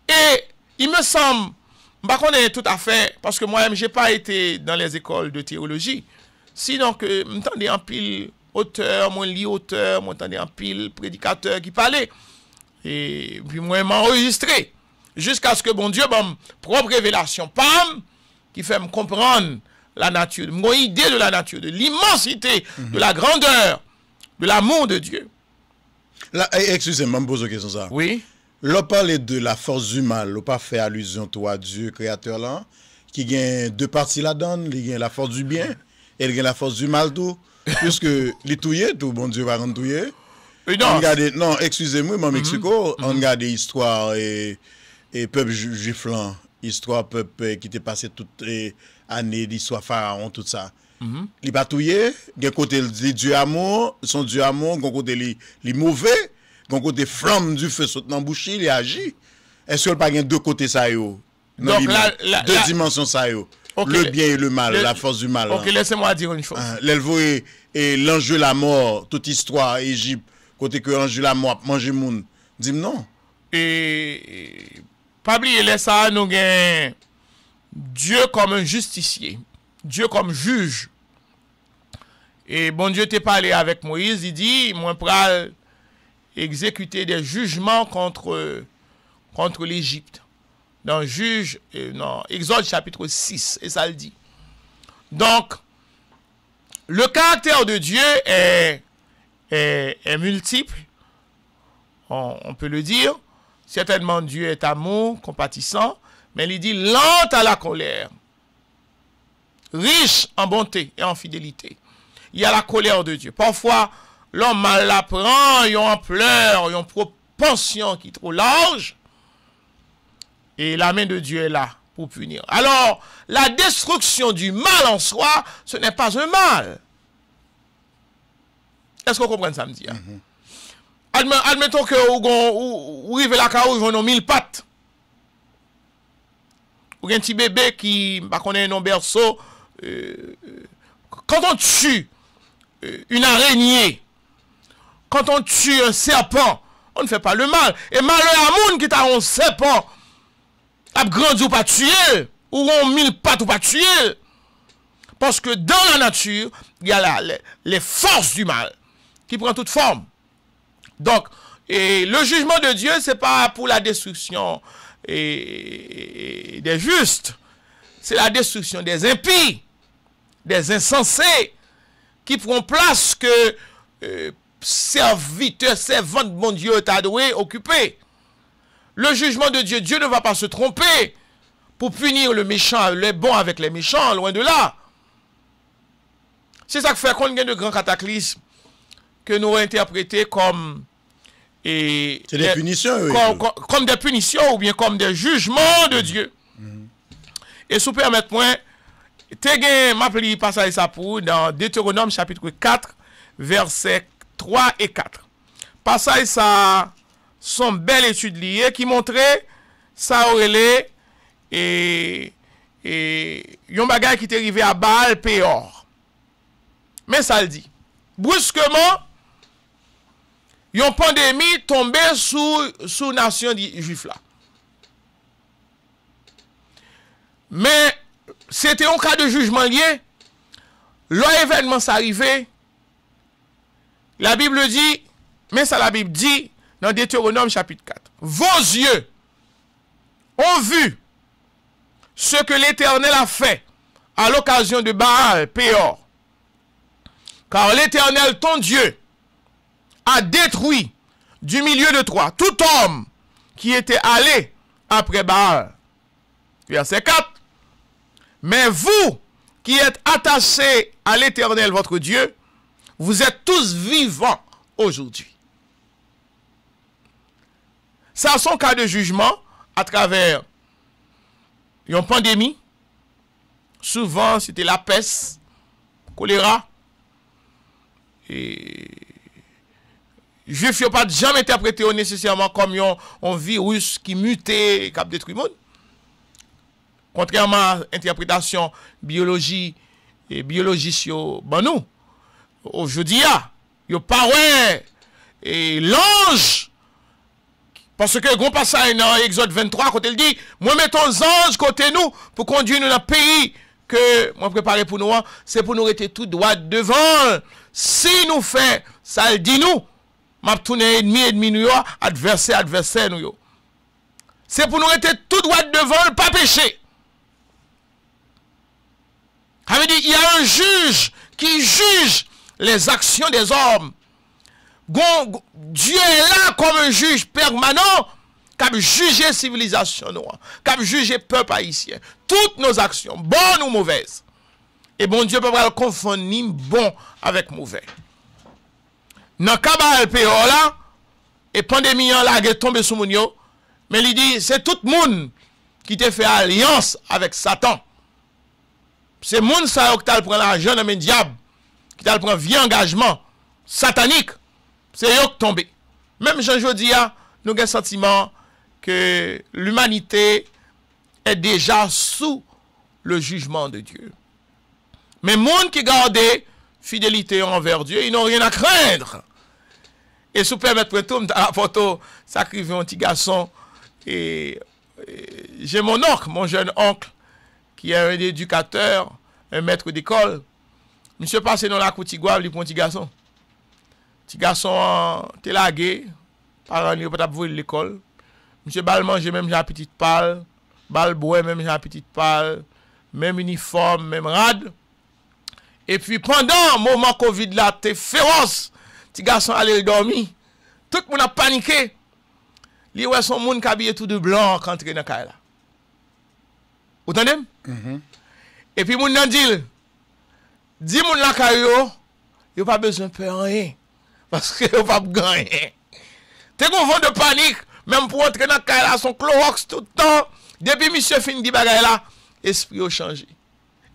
Et il me semble, je ne connais pas tout à fait, parce que moi-même, je n'ai pas été dans les écoles de théologie. Sinon que, je m'entendais en pile auteur, moi lis auteur, je m'entendais en pile prédicateur qui parlait. Et puis moi, je m'enregistré. Jusqu'à ce que bon Dieu, mon propre révélation, pam, qui fait me comprendre la nature, mon idée de la nature, de l'immensité, de la grandeur, de l'amour de Dieu. Là, excusez-moi, je me pose une question ça. Oui. L'on parle de la force du mal, on pas fait allusion toi à Dieu créateur là, qui gagne deux parties là-dedans, il gagne la force du bien et il gagne la force du mal tout, puisque les touyer tout bon Dieu va rendre touyer. Non, excusez-moi, mon Mexico, on regarde l'histoire et peuple juif là, histoire peuple qui était passé toutes les années, l'histoire pharaon tout ça. Il pas touyer, d'un côté les Dieu amour, son Dieu amour, d'un côté les mauvais. Donc, côté flamme du feu saute dans bouche, il agit. Est-ce qu'il n'y a pas deux côtés ça yo? Donc, deux dimensions ça yo. Okay. Le bien et le mal, la force du mal. Ok, laissez-moi dire une chose. L'elvo et l'enjeu la mort, toute histoire, Égypte, côté que l'enjeu la mort, manger moun. Dis-moi non. Et pas oublier les ça, nous avons Dieu comme un justicier, Dieu comme juge. Et bon Dieu t'a parlé avec Moïse, il dit, moi pral exécuter des jugements contre l'Égypte. Dans Exode chapitre 6, et ça le dit. Donc, le caractère de Dieu est multiple, on peut le dire. Certainement, Dieu est amour, compatissant, mais il dit lent à la colère, riche en bonté et en fidélité. Il y a la colère de Dieu. Parfois, l'homme mal l'apprend, il y a une ampleur, il y a une propension qui est trop large. Et la main de Dieu est là pour punir. Alors, la destruction du mal en soi, ce n'est pas un mal. Est-ce qu'on comprend ça, me dit? Admettons que vous arrivez la carouge, vous avez 1000 pattes. Ou un petit bébé qui, bah, connaît un nom berceau. Quand on tue une araignée, quand on tue un serpent, on ne fait pas le mal. Et malheur à moun qui t'a un serpent, a grandi ou pas tué, ou on 1000 pattes ou pas tué. Parce que dans la nature, il y a les forces du mal qui prennent toute forme. Donc, et le jugement de Dieu, ce n'est pas pour la destruction des justes, c'est la destruction des impies, des insensés, qui prend place que serviteurs, servantes de mon Dieu t'a doué, occupé. Le jugement de Dieu, Dieu ne va pas se tromper pour punir le méchant, les bons avec les méchants, loin de là. C'est ça qui fait qu'on a de grands cataclysmes que nous interprétés comme des punitions, comme des punitions ou bien comme des jugements de Dieu. Et si vous permettez-moi, m'appelez passage ça pour dans Deutéronome chapitre 4, versets 3 et 4. Passage ça sont belles études liées qui montraient ça aurait et yon bagay qui est arrivé à Baal Péor. Mais ça le dit. Brusquement, yon pandémie tombée sous nation juif là. Mais c'était un cas de jugement lié. L'événement s'est arrivé. La Bible dit, mais ça la Bible dit dans Deutéronome chapitre 4. Vos yeux ont vu ce que l'Éternel a fait à l'occasion de Baal Péor. Car l'Éternel, ton Dieu, a détruit du milieu de toi tout homme qui était allé après Baal. Verset 4. Mais vous qui êtes attachés à l'Éternel votre Dieu, vous êtes tous vivants aujourd'hui. Ça, son cas de jugement à travers une pandémie. Souvent, c'était la peste, choléra. Et Juifs n'ont pas jamais interprété nécessairement comme un virus qui mutait et qui a détruit le monde. Contrairement à l'interprétation biologie et biologiste, ben nous, aujourd'hui, il n'y a pas et l'ange, parce que gros passage dans Exode 23, quand il dit, moi mettons ange côté nous pour conduire nous dans le pays que moi préparé pour nous, c'est pour nous rester tout droit devant. Si nous fait, ça le dit nous, m'a tourné ennemi nous, adversaire nous. C'est pour nous rester tout droit devant, pas pécher. Ça veut dire il y a un juge qui juge les actions des hommes. Dieu est là comme un juge permanent qui a jugé la civilisation noire, qui a jugé le peuple haïtien. Toutes nos actions, bonnes ou mauvaises. Et bon Dieu peut pas le confondre ni bon avec mauvais. Dans le cas de là, et pandémie là est tombé sur moun yo, mais il dit c'est tout le monde qui te fait alliance avec Satan. C'est moun ça qui t'a prend l'argent dans le diable, qui t'a prend vieux engagement satanique. C'est eux qui tombé. Même Jean-Jodi, nous avons le sentiment que l'humanité est déjà sous le jugement de Dieu. Mais les gens qui gardent fidélité envers Dieu, ils n'ont rien à craindre. Et si vous permettez, dans la photo, ça écrivait un petit garçon. Et j'ai mon oncle, mon jeune oncle, qui est un éducateur, un maître d'école. Monsieur passé dans la Coutigua, il prend un petit garçon. Petit garçon, t'es lagué, parents ne pas ouvrir l'école. Monsieur bal manger même j'ai la petite pâle, bal boire même j'ai la petite pâle, même uniforme, même rad. Et puis pendant le moment Covid là, t'es féroce. Petit garçon allait dormir. Tout le monde a paniqué. Li ouais son monde qui habillé tout de blanc quand entrer dans la là. Vous entendez? Et puis moun nan dit moun la kayo, yo pas besoin de faire rien parce que yo pas gagner. T'es qu'on vent de panique même pour entrer dans la là son Clorox tout le temps. Depuis monsieur fin di bagay là, esprit a changé.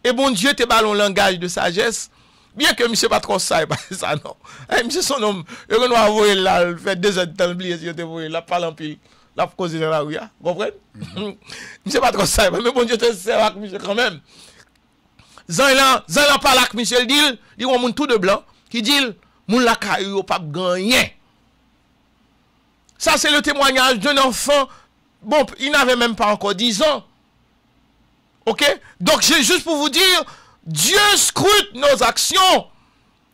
Et bon Dieu te ballon langage de sagesse. Bien que monsieur pas trop ça, pas ça non. Monsieur son homme, il va nous envoyer là, fait 2 heures de temps oublier si te voyer là parle en pile, là causer dans la rue, vous comprenez? Monsieur pas trop ça, mais bon Dieu te sert avec monsieur quand même. Zan parle avec monsieur il dit on tout de blanc qui dit moun la caillou pas gagner. Ça c'est le témoignage d'un enfant. Bon, il n'avait même pas encore 10 ans. OK? Donc c'est juste pour vous dire Dieu scrute nos actions,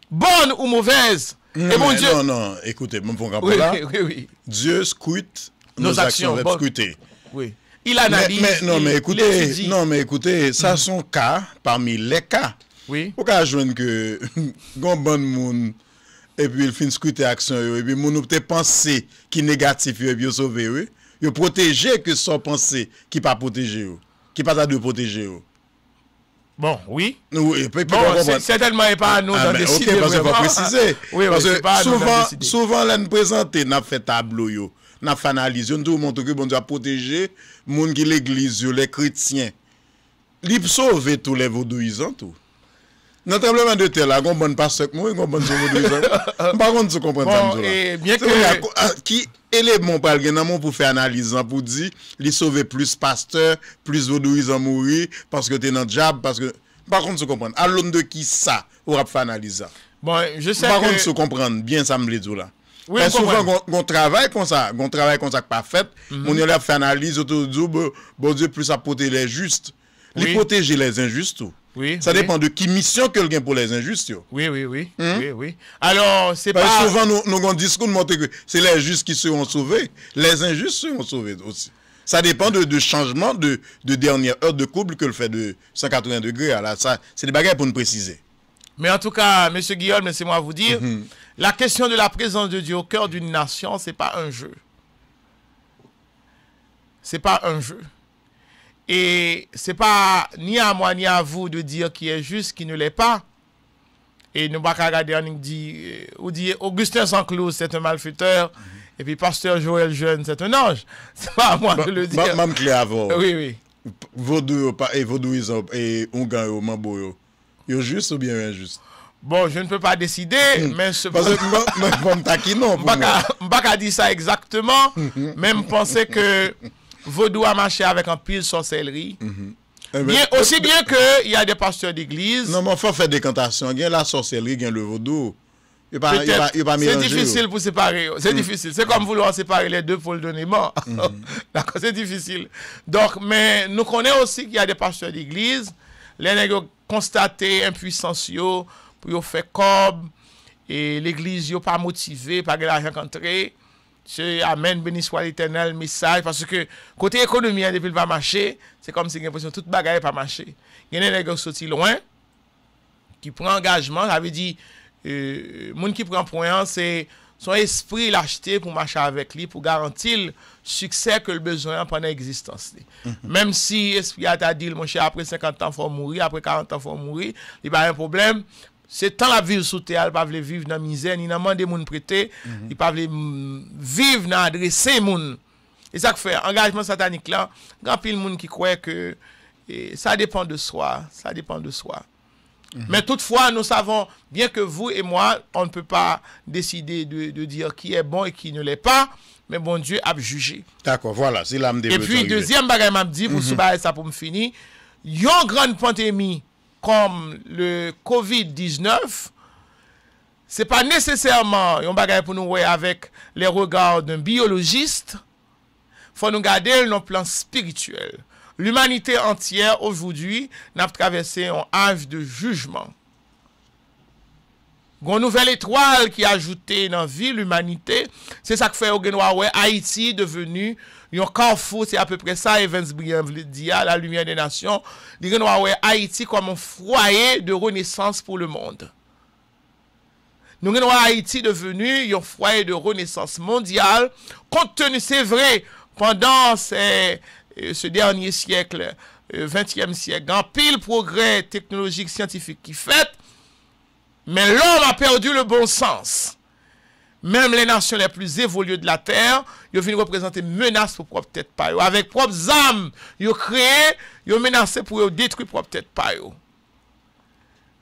bonnes ou mauvaises. Non, et bon Dieu... non, écoutez, mon bon là. Oui. Dieu scrute nos actions scruter. Oui. Il analyse. Mais écoutez, ça sont cas parmi les cas. Oui. Au cas joindre que gon bon monde et puis il fin scruter action et puis moun peut penser qui négatif et puis sauver eux, yo protéger que son pensée qui pas protéger eux, qui pas de protéger eux. Bon, oui. Bon, certainement pas à nous d'en décider. OK, parce qu'il faut préciser. Oui, parce que souvent, là, nous présenter, nous fait tableau, nous fait analyse, nous montre que bon Dieu a protégé les gens qui l'église, les chrétiens. Il sauve tous les vaudouisants, tout. Dans le tremblement de terre, là, il y a un bon pasteur qui mourit, il y a un bon vaudouisant. Par contre, tu comprends ça. Bien que... Qui élément pour faire analyse, pour dire, il sauve plus pasteur, plus vaudouisant mourir, parce que tu es dans le diable, parce que... Par contre, tu comprends. À l'homme de qui ça, on va faire analyse. Bon, je sais par contre, tu comprends bien ça, me dit là. Oui, souvent, on travaille comme ça, pas fait, on y a fait analyse autour de bon Dieu, plus apporter les justes, les protéger les injustes. Oui, ça dépend de qui mission quelqu'un pour les injustes. Oui. Alors, c'est pas... Souvent, nous avons un discours de montrer que c'est les justes qui seront sauvés, les injustes seront sauvés aussi. Ça dépend de changement de dernière heure de couple que le fait de 180 degrés. Alors, ça, c'est des bagages pour nous préciser. Mais en tout cas, M. Guillaume, laissez-moi vous dire, la question de la présence de Dieu au cœur d'une nation, ce n'est pas un jeu. Ce n'est pas un jeu. Et ce n'est pas ni à moi ni à vous de dire qui est juste, qui ne l'est pas. Et nous pas regarder, on dit Augustin Sanclouz, c'est un malfaiteur. Et puis Pasteur Joël Jeune, c'est un ange. C'est pas à moi de le dire. Même clair avant. Oui. Vaudou et Ongan et Mambo, yo juste ou bien injuste? Bon, je ne peux pas décider, mais ce... Parce que je ne peux pas dire ça exactement, même penser que Vaudou a marché avec un pile sorcellerie. Aussi bien qu'il y a des pasteurs d'église. Non, mais il faut faire des cantations. Il y a la sorcellerie, il y a le vaudou. C'est difficile pour séparer. C'est difficile. C'est comme vouloir séparer les deux pour le donner mort. D'accord, c'est difficile. Donc, mais nous connaissons aussi qu'il y a des pasteurs d'église. Les nègres ont constaté impuissance pour faire comme et l'église n'est pas motivée, pas de l'argent entrer. C'est Amen, béni soit l'Éternel, message. Parce que côté économie, depuis le va marcher, c'est comme si il y a l'impression que toute bagaille n'est pas marché. Il y a des nègres qui sont loin, qui prennent engagement. Ça veut dire, les gens qui prennent point, c'est son esprit l'acheter pour marcher avec lui, pour garantir le succès que le besoin pendant l'existence. Même si l'esprit a dit, mon cher, après 50 ans, il faut mourir, après 40 ans, il faut mourir, il n'y a pas un problème. C'est tant la vie sous terre, il ne peut pas vivre dans la misère, ni dans le monde des gens prêtés, il ne peut pas vivre dans adresser les gens. Et ça fait, engagement satanique là, grand pile de gens qui croient que ça dépend de soi, ça dépend de soi. Mais toutefois, nous savons bien que vous et moi, on ne peut pas décider de dire qui est bon et qui ne l'est pas, mais bon Dieu a jugé. D'accord, voilà, c'est l'âme des. Et puis, deuxième bagage m'a dit, pour ça pour me finir, une grande pandémie comme le COVID-19, c'est pas nécessairement un bagage pour nous voir avec les regards d'un biologiste, faut nous garder le plan spirituel. L'humanité entière, aujourd'hui, n'a traversé un âge de jugement. Une nouvelle étoile qui a ajouté dans la vie, l'humanité, c'est ça que fait Haïti devenu un carrefour, c'est à peu près ça, Evans Briand dit, la lumière des nations, Haïti comme un foyer de renaissance pour le monde. Nous avons Haïti devenu un foyer de renaissance mondiale, compte tenu, c'est vrai, pendant ce dernier siècle, 20e siècle, en pile progrès technologique, scientifique qui fait, mais l'homme a perdu le bon sens. Même les nations les plus évoluées de la terre, ils viennent représenter une menace pour propre tête pas. Avec propres âmes, ils ont créé, ils ont menacé pour détruire propre tête pas.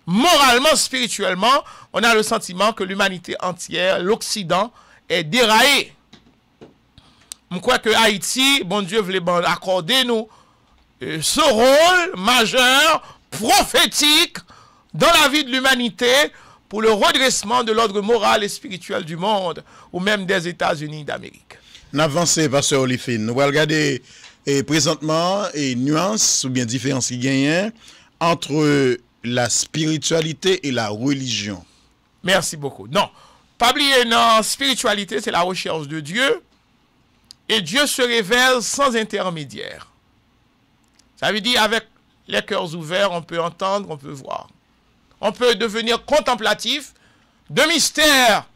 Moralement, spirituellement, on a le sentiment que l'humanité entière, l'Occident, est déraillé. Je crois que Haïti, bon Dieu voulait accorder nous ce rôle majeur, prophétique, dans la vie de l'humanité, pour le redressement de l'ordre moral et spirituel du monde, ou même des États-Unis d'Amérique. N'avancez, pasteur Olifine. Nous allons regarder présentement et nuances ou bien différences qui gagnent entre la spiritualité et la religion. Merci beaucoup. Non, pas oublier, non, spiritualité, c'est la recherche de Dieu, et Dieu se révèle sans intermédiaire. Ça veut dire, avec les cœurs ouverts, on peut entendre, on peut voir. On peut devenir contemplatif de mystère.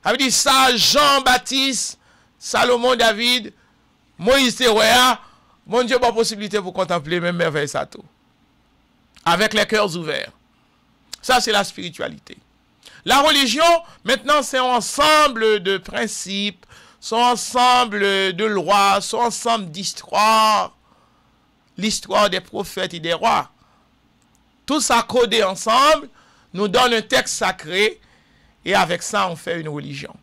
Ça veut dire ça, Jean-Baptiste, Salomon, David, Moïse, Théroya, mon Dieu, pas possibilité pour contempler même merveille ça tout. Avec les cœurs ouverts. Ça, c'est la spiritualité. La religion, maintenant, c'est un ensemble de principes, c'est un ensemble de lois, c'est un ensemble d'histoires. L'histoire des prophètes et des rois. Tout ça codé ensemble nous donne un texte sacré et avec ça on fait une religion.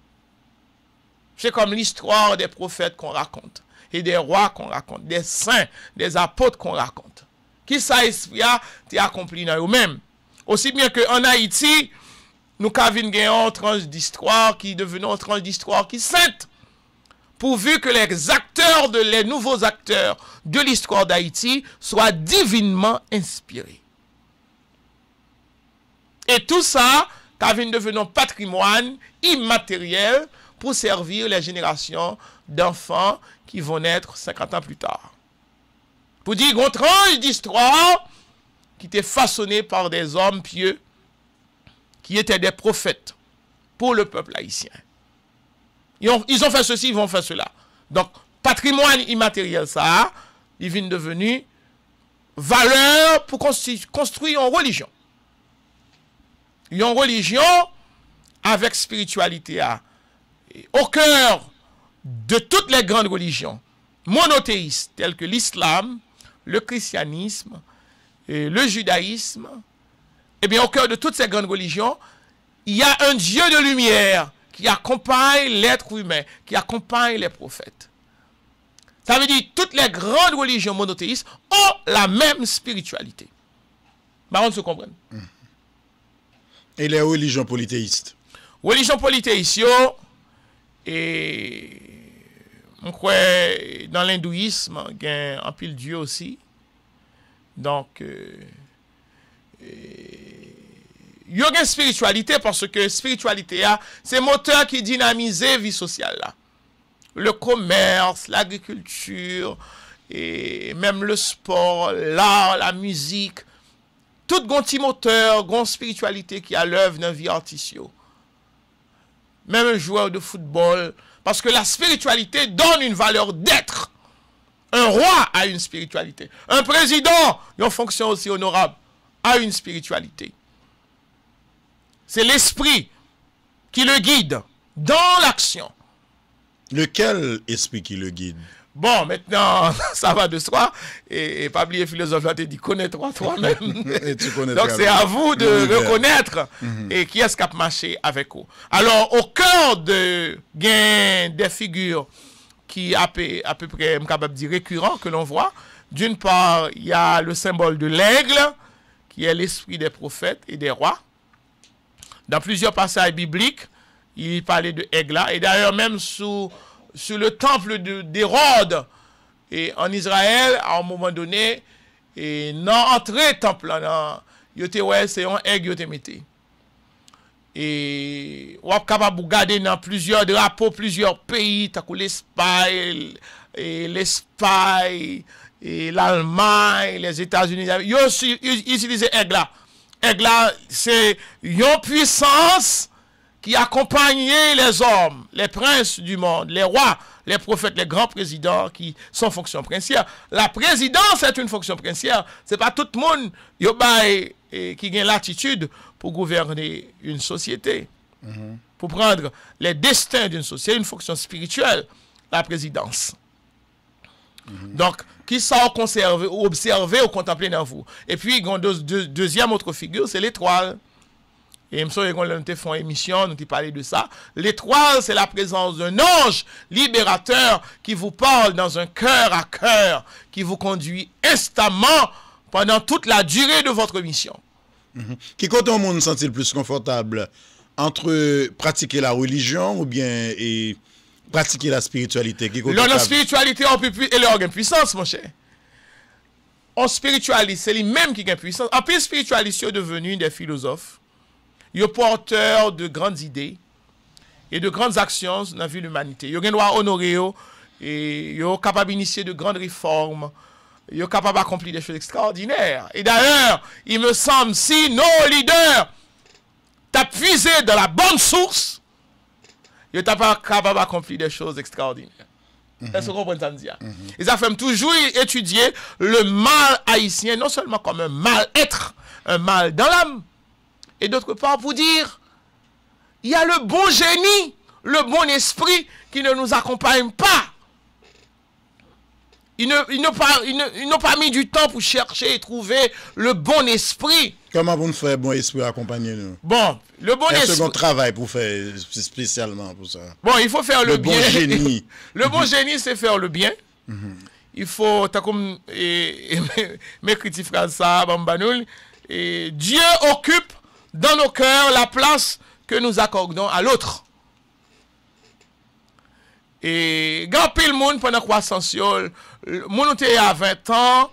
C'est comme l'histoire des prophètes qu'on raconte et des rois qu'on raconte, des saints, des apôtres qu'on raconte. Qui ça esprit a été accompli dans eux-mêmes. Aussi bien qu'en Haïti, nous avons une tranche d'histoire qui devenait une tranche d'histoire qui sainte. Pourvu que les acteurs, les nouveaux acteurs de l'histoire d'Haïti soient divinement inspirés. Et tout ça, devenant patrimoine immatériel pour servir les générations d'enfants qui vont naître 50 ans plus tard. Pour dire qu'on tranche d'histoire qui était façonnée par des hommes pieux qui étaient des prophètes pour le peuple haïtien. Ils ont fait ceci, ils vont faire cela. Donc, patrimoine immatériel, ça, il vient devenu valeur pour construire une religion. Une religion avec spiritualité au cœur de toutes les grandes religions monothéistes telles que l'islam, le christianisme, le judaïsme. Eh bien, au cœur de toutes ces grandes religions, il y a un Dieu de lumière qui accompagne l'être humain, qui accompagne les prophètes. Ça veut dire que toutes les grandes religions monothéistes ont la même spiritualité. Bah, on se comprend. Et les religions polythéistes? Religion polythéiste, et on croit dans l'hindouisme, il y a un pile Dieu aussi. Donc, il y a une spiritualité parce que spiritualité, c'est moteur qui dynamise la vie sociale. Là. Le commerce, l'agriculture, et même le sport, l'art, la musique. Tout grand petit moteur, grande spiritualité qui a l'œuvre dans la vie artistique. même un joueur de football, parce que la spiritualité donne une valeur d'être. Un roi a une spiritualité. Un président, il a une fonction aussi honorable, a une spiritualité. C'est l'esprit qui le guide dans l'action. Lequel esprit qui le guide? Bon, maintenant, ça va de soi. Et pas oublier, philosophe là, te dit, connais-toi toi-même. Donc, c'est à vous de reconnaître et qui est-ce qui a marché avec vous. Alors, au cœur de gain des figures qui à peu près, capable de dire, récurrent que l'on voit, d'une part, il y a le symbole de l'aigle, qui est l'esprit des prophètes et des rois. Dans plusieurs passages bibliques, il parlait de aigle là. Et d'ailleurs, même sur le temple d'Hérode et en Israël, à un moment donné, et dans l'entrée temple, c'est un aigle qui mis. Et on est capable de regarder dans plusieurs drapeaux, plusieurs pays, comme l'Espagne, l'Allemagne, les États-Unis. Ils aussi utilisent aigle là. Aigle là, c'est une puissance qui accompagnait les hommes, les princes du monde, les rois, les prophètes, les grands présidents qui sont fonction princière. La présidence est une fonction princière. Ce n'est pas tout le monde qui a l'attitude pour gouverner une société, pour prendre les destins d'une société, une fonction spirituelle, la présidence. Donc, qui sont conservés, ou observés ou contemplés dans vous. Et puis, il y a une deuxième autre figure, c'est l'étoile. Et il me semble qu'on a fait une émission, nous avons parlé de ça. L'étoile, c'est la présence d'un ange libérateur qui vous parle dans un cœur à cœur, qui vous conduit instamment pendant toute la durée de votre mission. Qui compte au monde sentit le plus confortable entre pratiquer la religion ou bien et pratiquer la spiritualité? La spiritualité, elle a une puissance, mon cher. En spiritualiste, c'est lui-même qui a une puissance. En plus, spiritualiste, est devenu des philosophes. Ils sont porteurs de grandes idées et de grandes actions dans la vie de l'humanité. Ils doivent honorer et ils sont capables d'initier de grandes réformes. Ils sont capables d'accomplir des choses extraordinaires. Et d'ailleurs, il me semble, si nos leaders t'ont puisé dans la bonne source, ils sont capables d'accomplir des choses extraordinaires. Est-ce que vous comprenez ça me dire? Et ça fait toujours étudier le mal haïtien, non seulement comme un mal-être, un mal dans l'âme, et d'autre part pour dire, il y a le bon génie, le bon esprit qui ne nous accompagne pas. Ils n'ont pas mis du temps pour chercher et trouver le bon esprit. Comment vous faire bon esprit accompagner nous? Bon, le bon esprit. Est-ce qu'on travaille pour faire spécialement pour ça? Bon, il faut faire le bien. Bon génie. Le bon génie, c'est faire le bien. Il faut, comme mes critiques phrases ça, Bambanoul, et Dieu occupe dans nos cœurs la place que nous accordons à l'autre. Et quand pile monde pendant croissance, le monde était à 20 ans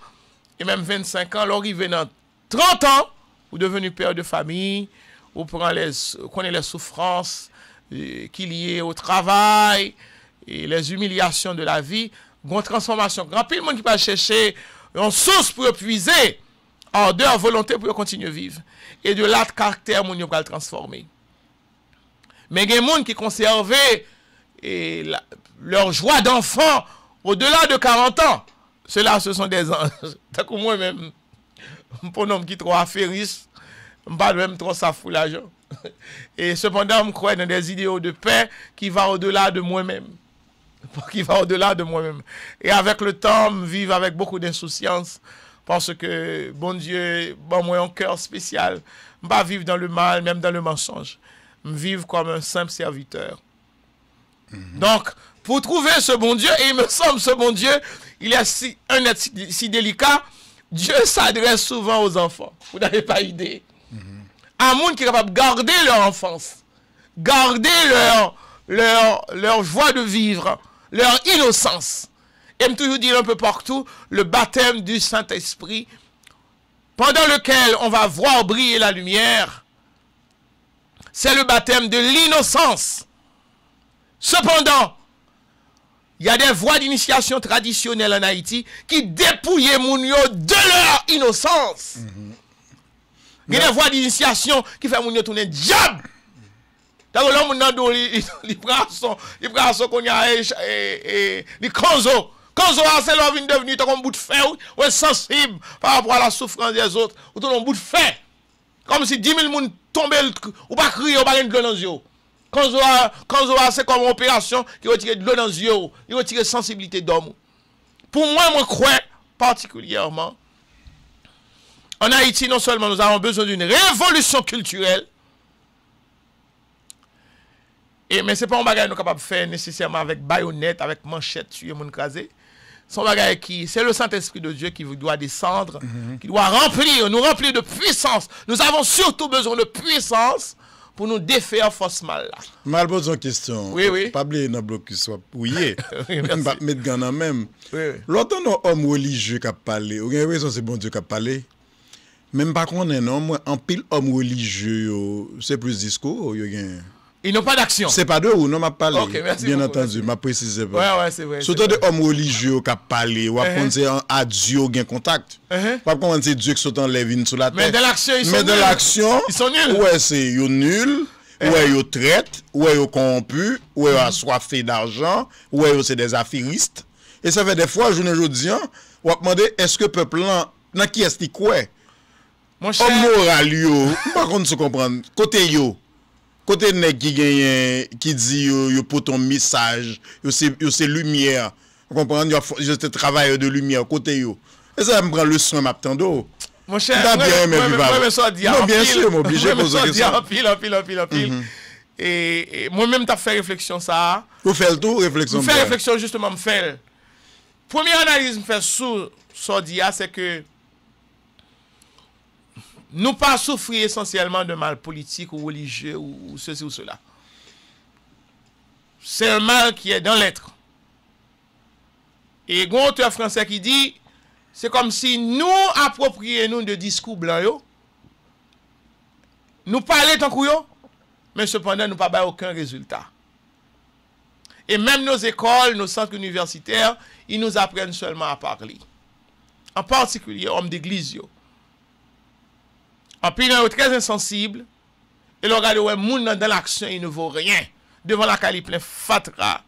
et même 25 ans, l'arrivée dans 30 ans, vous devenez père de famille, vous connaissez les souffrances qu'il y a au travail et les humiliations de la vie, une transformation. Grand pile monde qui va chercher une source pour puiser ardeur, volonté pour continuer à vivre. Et de là, le caractère, mon va le transformer. Mais il y a des gens qui conservent leur joie d'enfant au-delà de 40 ans. Ceux-là, ce sont des anges. T'as comme moi-même, pour un homme qui est trop affairiste, je ne parle même trop ça fout l'argent. Et cependant, je crois dans des idéaux de paix qui vont au-delà de moi-même. Qui va au-delà de moi-même. Et avec le temps, je vis avec beaucoup d'insouciance. Parce que, bon Dieu, bon, moi, un cœur spécial. Je ne vais pas vivre dans le mal, même dans le mensonge. Je vis comme un simple serviteur. Donc, pour trouver ce bon Dieu, et il me semble ce bon Dieu, il est un être si délicat, Dieu s'adresse souvent aux enfants. Vous n'avez pas idée. Un monde qui est capable de garder leur enfance, garder leur joie de vivre, leur innocence. Et me toujours dire un peu partout, le baptême du Saint-Esprit, pendant lequel on va voir briller la lumière, c'est le baptême de l'innocence. Cependant, il y a des voies d'initiation traditionnelles en Haïti qui dépouillent Mounio de leur innocence. Il y a des voies d'initiation qui font Mounio tourner diable. T'as l'homme dans dos, il prend son qu'on y a les Konzo. Konzo, c'est l'homme devenu comme un bout de fer, ou est sensible par rapport à la souffrance des autres, ou tout un bout de fer. Comme si 10 000 personnes tombaient, ou pas crier, ou pas de l'eau dans les yeux. Konzo, c'est comme une opération qui retire de l'eau dans les yeux, il retire la sensibilité d'homme. Pour moi, je crois particulièrement, en Haïti, non seulement nous avons besoin d'une révolution culturelle, mais ce n'est pas un bagage que nous sommes capables de faire nécessairement avec baïonnette, avec manchette sur mon crasé. C'est un bagage qui, c'est le Saint-Esprit de Dieu qui doit descendre, qui doit nous remplir de puissance. Nous avons surtout besoin de puissance pour nous défaire force mal là. Mal pose une question. Oui. Pas oublier dans bloc qui soit pouillé. Oui, On va mettre gant même. Oui. L'autre homme religieux qui a parlé, ou bien raison c'est bon Dieu qui a parlé. Même pas qu'on est non, moi en pile homme religieux, c'est plus discours, Ils n'ont pas d'action. C'est pas de où, non, m'a parlé. Ok, merci bien beaucoup, entendu, m'a précisé pas. Ouais, c'est vrai. Surtout des hommes religieux qui ont parlé, ou à penser à Dieu, gain contact. Pas comment c'est Dieu qui sont en lève sur la terre. Mais dans l'action, ils sont nuls. Mais dans l'action, ils sont nuls. Ouais, c'est yo nul, ouais, yo traite, ouais, yo corrompu, ouais, yo assoiffé d'argent, ouais, yo c'est des affairistes. Et ça fait des fois, je ne dis, on va demander, est-ce que le peuple là, dans qui est-ce qu'il croit? Mon cher. Homme moral yo, par contre, se comprendre. Côté nèg qui gagne, qui dit yo pour ton message, yo c'est lumière. Vous comprenez? Yo c'est travailleur de lumière côté yo. Et ça me prend le soin m'attendo. Mon cher, non, bien sûr, m'obligé poser question. Pile. Et moi-même t'as fait réflexion ça. Vous faites le tout réflexion. Vous faites réflexion justement me faire. Première analyse me fait sur Sordia, c'est que nous pas souffrir essentiellement de mal politique ou religieux ou ceci ou cela. C'est un mal qui est dans l'être. Et un auteur français qui dit, c'est comme si nous approprions de discours blancs, nous parlons tant que mais cependant nous pas aucun résultat. Et même nos écoles, nos centres universitaires, ils nous apprennent seulement à parler. En particulier, hommes d'église. En plus, ils sont très insensibles. Et le regard ouais, moun dans l'action, il ne vaut rien. Devant la cali plein fatra.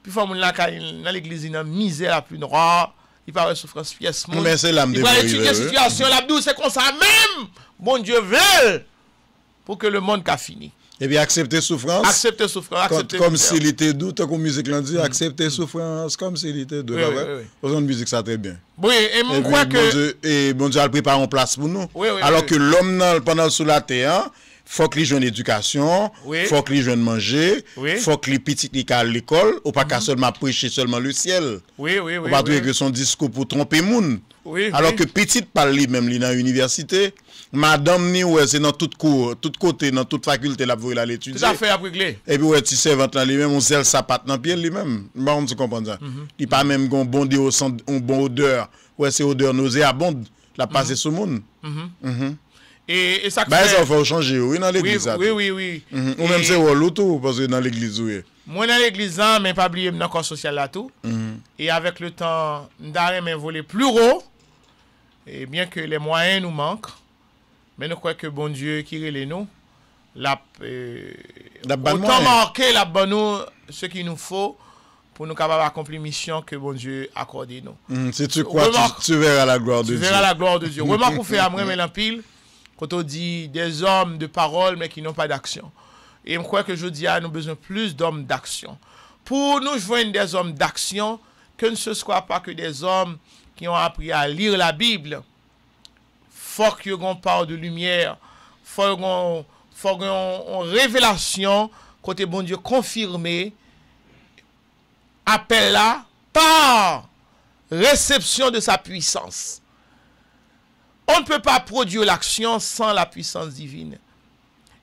Puis, il faut dans l'église, il y a une misère la plus noire. Il parle de souffrance pièce. Mais c'est l'âme de il va étudier la situation. L'abdou, c'est comme ça même. Bon Dieu veut pour que le monde a fini. Et puis accepter souffrance. Accepter souffrance. Comme s'il était doux, tant qu'on musique l'a dit, accepter souffrance comme s'il était doux. Oui. De musique, ça très bien. Oui, et je crois que. Et bon Dieu a préparé en place pour nous. Alors que l'homme, pendant sous la terre, faut que les jeunes éducation, faut que les jeunes manger, faut que les petits qui à l'école, ou pas qu'à seulement prêcher seulement le ciel. On va trouver que son discours pour tromper moun. Alors que petit parle même dans l'université, madame ni ouais c'est dans toute cours, tout côté, dans toute faculté là pour aller étudier. Tout à fait à régler. Et puis ouais tu servante là lui-même on sel sapat dans pied lui-même. Bon tu comprends ça. Il pas même gon bon au un bon odeur. Ouais c'est odeur nauséabonde la passer sur monde. Et ça bah ça faut changer oui dans l'église. Oui. Ou même c'est rôle tout parce que dans l'église oui. Moi dans l'église mais pas oublier dans corps social là tout. Et avec le temps d'arrêt mais voler plus haut. Et bien que les moyens nous manquent, mais nous croyons que bon Dieu qui relève nous, autant marquer la bonne nous ce qu'il nous faut pour nous capables d'accomplir la mission que bon Dieu a accordé nous. Si tu crois, tu verras la gloire de Dieu. Tu verras la gloire de Dieu. Remarque qu'on fait à moi l'empile quand on dit des hommes de parole mais qui n'ont pas d'action. Et je crois que je dis à nous besoin plus d'hommes d'action. Pour nous joindre des hommes d'action, que ce ne soit pas que des hommes qui ont appris à lire la Bible, faut qu'il y ait une part de lumière, faut qu'il y ait une révélation, côté bon Dieu confirmé, appel là, par réception de sa puissance. On ne peut pas produire l'action sans la puissance divine.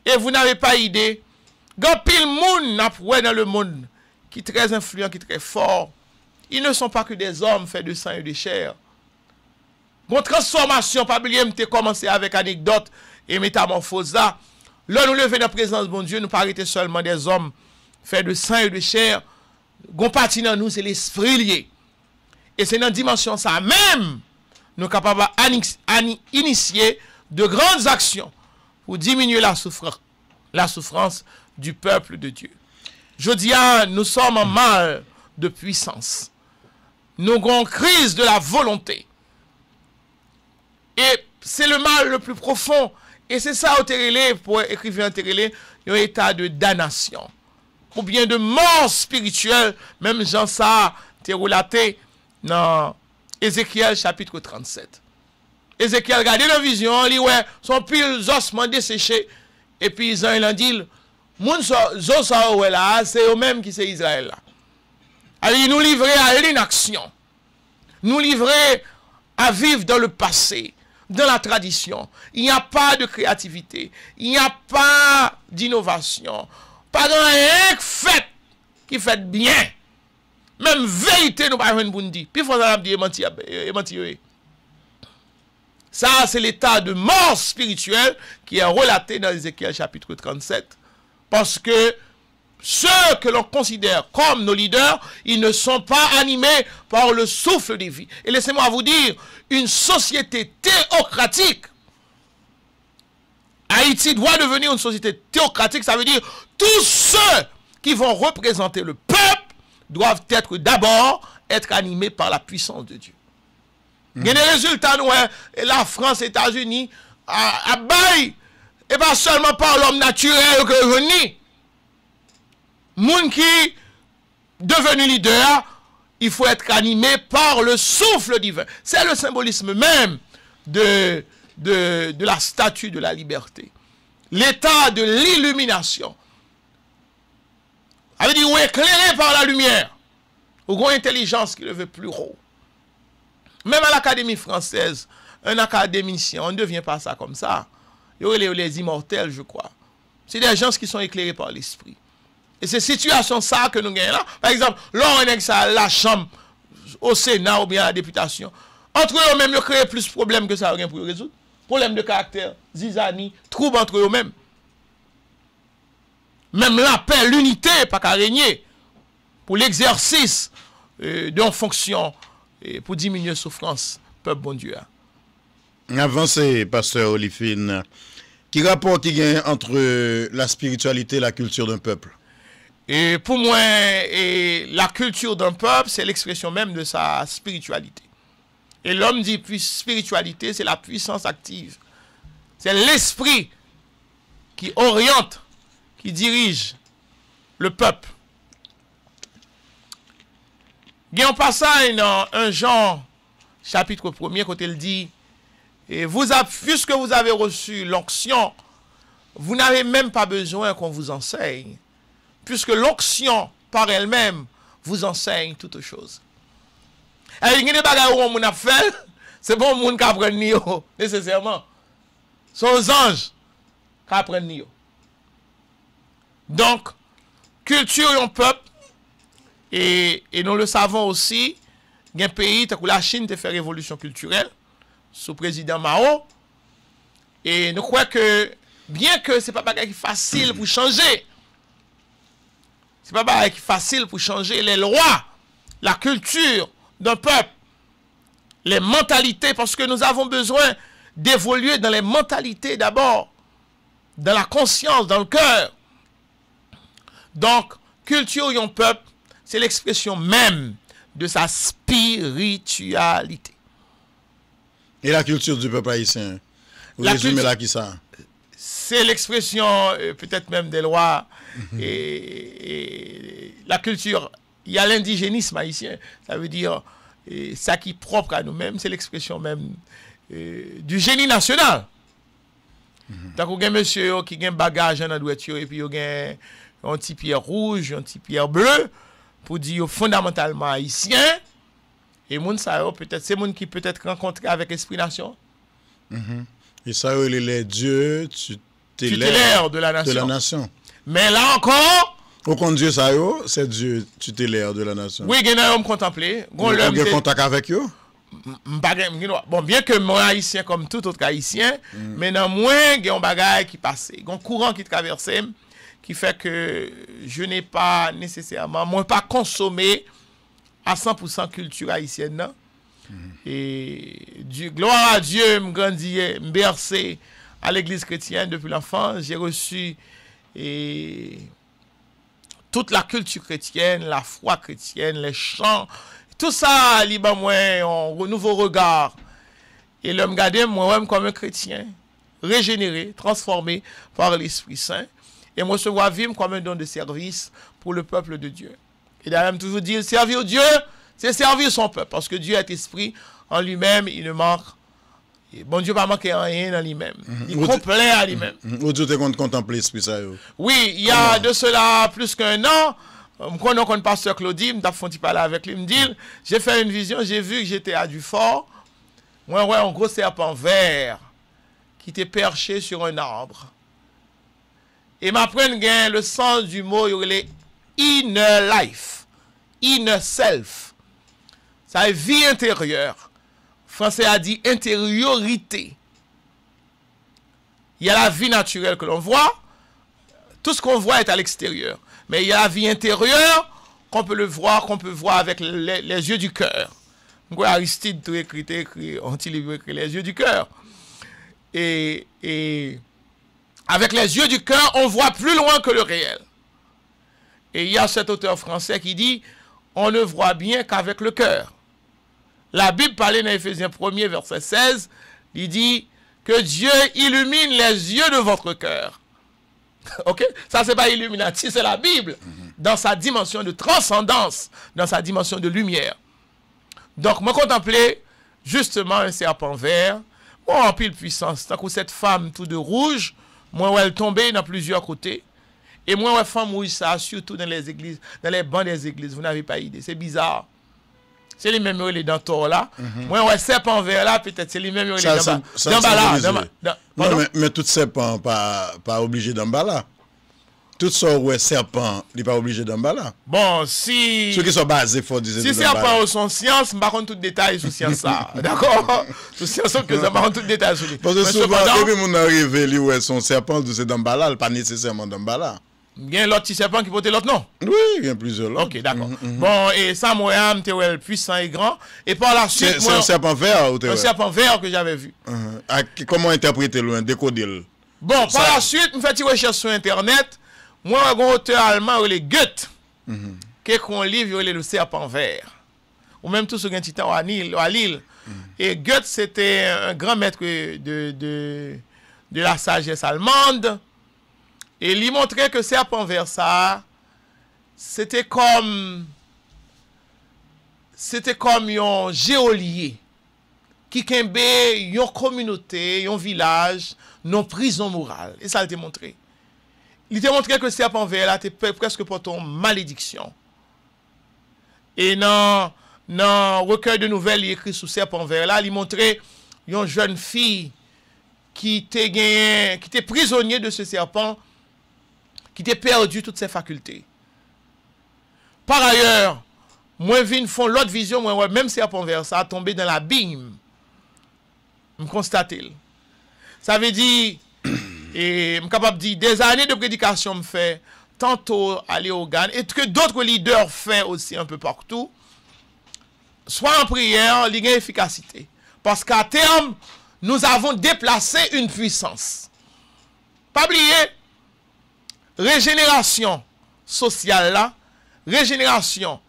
Et vous n'avez pas idée, quand pile monde dans le monde, qui est très influent, qui est très fort, ils ne sont pas que des hommes faits de sang et de chair. Mon transformation, pas oublier, m'te commencé avec anecdote et métamorphose là. Là, nous lever dans la présence de bon Dieu, nous pas arrêter seulement des hommes faits de sang et de chair. Gon parti dans nous, c'est l'esprit lié. Et c'est dans la dimension ça même, nous sommes capables d'initier de grandes actions pour diminuer la souffrance du peuple de Dieu. Je dis, nous sommes en mal de puissance. Nous avons une crise de la volonté. Et c'est le mal le plus profond. Et c'est ça, pour écrivain Terrelé, un état de damnation. Ou bien de mort spirituelle. Même Jean ça, t'es relaté dans Ézéchiel chapitre 37. Ézéchiel regardait la vision, il ouais, son pile ossements desséchés. Et puis ils ont dit, moun zo sa ouais là, c'est eux-mêmes qui c'est Israël là. Alors ils nous livrer à l'inaction. Nous livrer à vivre dans le passé, dans la tradition. Il n'y a pas de créativité. Il n'y a pas d'innovation. Pas rien qui fait bien. Même vérité, nous pas pour nous dire. Puis il faut dire mentir. Ça, c'est l'état de mort spirituelle qui est relaté dans Ézéchiel chapitre 37. Parce que ceux que l'on considère comme nos leaders, ils ne sont pas animés par le souffle des vies. Et laissez-moi vous dire, une société théocratique, Haïti doit devenir une société théocratique, ça veut dire tous ceux qui vont représenter le peuple doivent d'abord être animés par la puissance de Dieu. Il y a des résultats, nous, la France, les États-Unis, à bail, et pas seulement par l'homme naturel que venu. Moun qui devenu leader, il faut être animé par le souffle divin. C'est le symbolisme même de la statue de la liberté. L'état de l'illumination. Ça veut dire, ou éclairé par la lumière, ou une intelligence qui le veut plus haut. Même à l'Académie française, un académicien, on ne devient pas ça comme ça. Il y aurait les immortels, je crois. C'est des gens qui sont éclairés par l'esprit. Et c'est situation ça que nous gagnons là. Par exemple, là, on est ça la chambre au Sénat ou bien à la députation. Entre eux même, ils créent plus de problèmes que ça rien pour résoudre. Problème de caractère, zizanie, trouble entre eux-mêmes. Même la paix, l'unité, pas qu'à régner. Pour l'exercice d'une fonction pour diminuer souffrance, peuple bon Dieu. Avancez, pasteur Olifine. Quel rapport qu'il y a entre la spiritualité et la culture d'un peuple? Et pour moi, la culture d'un peuple, c'est l'expression même de sa spiritualité. Et l'homme dit spiritualité, c'est la puissance active. C'est l'esprit qui oriente, qui dirige le peuple. Il y a un passage dans 1 Jean, chapitre 1er, quand il dit, et puisque vous avez reçu l'onction, vous n'avez même pas besoin qu'on vous enseigne. Puisque l'onction, par elle-même, vous enseigne toutes choses. Et il y a des bagages où on a fait, c'est bon monde qui apprend nécessairement. Ce sont les anges qui apprennent. Donc, culture et un peuple, et nous le savons aussi, il y a un pays, la Chine a fait révolution culturelle, sous président Mao, et nous croyons que, bien que ce n'est pas facile pour changer, ce n'est pas facile pour changer les lois, la culture d'un peuple, les mentalités, parce que nous avons besoin d'évoluer dans les mentalités d'abord, dans la conscience, dans le cœur. Donc, culture d'un peuple, c'est l'expression même de sa spiritualité. Et la culture du peuple haïtien? Vous résumez là qui ça? C'est l'expression peut-être même des lois et la culture. Il y a l'indigénisme haïtien. Ça veut dire ça qui est propre à nous-mêmes. C'est l'expression même du génie national. Donc, il y a un monsieur qui a un bagage dans la voiture et puis il y a un petit pierre rouge, un petit pierre bleu pour dire fondamentalement haïtien. Et moun ça peut-être c'est moun qui peut-être rencontré avec Esprit Nation. Et ça les dieux tutélaires de la nation. Mais là encore, au compte Dieu ça c'est Dieu tutélaire de la nation. Oui, il y a un homme contemplé, vous avez contact avec eux? Bon, bien que moi haïtien comme tout autre haïtien, mais dans moins il y a un bagage qui passe, il y a un courant qui traverse qui fait que je n'ai pas nécessairement moi pas consommé à 100% culture haïtienne, non? Et gloire à Dieu, me grandi, me bercé à l'église chrétienne depuis l'enfance. J'ai reçu et toute la culture chrétienne, la foi chrétienne, les chants, tout ça, il m'a un nouveau regard. Et l'homme gardé moi-même comme un chrétien, régénéré, transformé par l'Esprit Saint. Et moi, je vois vivre comme un don de service pour le peuple de Dieu. Et d'ailleurs, toujours dire, servir Dieu, c'est servir son peuple. Parce que Dieu est esprit, en lui-même, il ne manque. Et bon Dieu pas manquer rien dans lui-même. Il est complet à lui-même. Où tu t'es contemplé l'esprit ça? Oui, il y a de cela plus qu'un an, je connais le pasteur Claudie, je me parler avec lui, me dit, j'ai fait une vision, j'ai vu que j'étais à Dufort. Moi, ouais, un gros serpent vert qui était perché sur un arbre. Et m'apprenne le sens du mot, il est inner life, inner self. Ça est vie intérieure. Français a dit intériorité. Il y a la vie naturelle que l'on voit. Tout ce qu'on voit est à l'extérieur. Mais il y a la vie intérieure qu'on peut voir avec les yeux du cœur. Aristide tout écrit, anti-livre écrit les yeux du cœur. Et avec les yeux du cœur, on voit plus loin que le réel. Et il y a cet auteur français qui dit, on ne voit bien qu'avec le cœur. La Bible parlait dans Éphésiens 1er, verset 16, il dit que Dieu illumine les yeux de votre cœur. Ok? Ça, c'est pas Illuminati, c'est la Bible. Dans sa dimension de transcendance, dans sa dimension de lumière. Donc, moi, contempler justement un serpent vert, moi, en pile puissance, tant que cette femme tout de rouge, moi, elle tombait dans plusieurs côtés. Et moi, la femme rouge, ça, surtout dans les églises, dans les bancs des églises, vous n'avez pas idée. C'est bizarre. C'est les mêmes les dents là. Moi, ouais, serpent vert là, peut-être c'est les mêmes les dents là. Mais tout serpent pas obligé d'en bas là. Tout ça ouais serpent, il pas obligé d'en bas là. Bon, si ceux qui sont basés faut dire si serpent sont science, pas contre tout détail sur science ça. D'accord? Sur science que ça pas tout détail sur. Parce que souvent depuis mon arrivé lui ouais son serpent c'est d'en bas là, pas nécessairement d'en bas là. Il y a l'autre petit serpent qui porte l'autre non? Oui, il y a plusieurs là. Ok, d'accord. Bon, et ça, moi, j'étais puissant et grand. Et par la suite, c'est un serpent vert ou un serpent vert que j'avais vu. Comment interpréter le décoder le? Bon, par la suite, je fais une recherche sur Internet. Moi, un auteur allemand, il est Goethe. Quelqu'un livre, il est le serpent vert. Ou même tout ce qui est titan à Lille. Et Goethe, c'était un grand maître de la sagesse allemande. Et il montrait que serpent vert ça, c'était comme un géolier qui kembe une communauté, un village, non prison morale. Et ça il t'a montré. Il t'a montré que serpent vert là, était presque pour ton malédiction. Et dans recueil de nouvelles, il écrit sous serpent vert là, il montrait une jeune fille qui était prisonnier de ce serpent, qui t'a perdu toutes ses facultés. Par ailleurs, moi, je font l'autre vision, moi, même serpent vert, ça a tombé dans l'abîme. Je constate. Ça veut dire, et je suis capable de dire, des années de prédication me fait, tantôt aller au GAN, et que d'autres leaders font aussi un peu partout, soit en prière, il y a efficacité. Parce qu'à terme, nous avons déplacé une puissance. Pas oublier, régénération sociale là, régénération,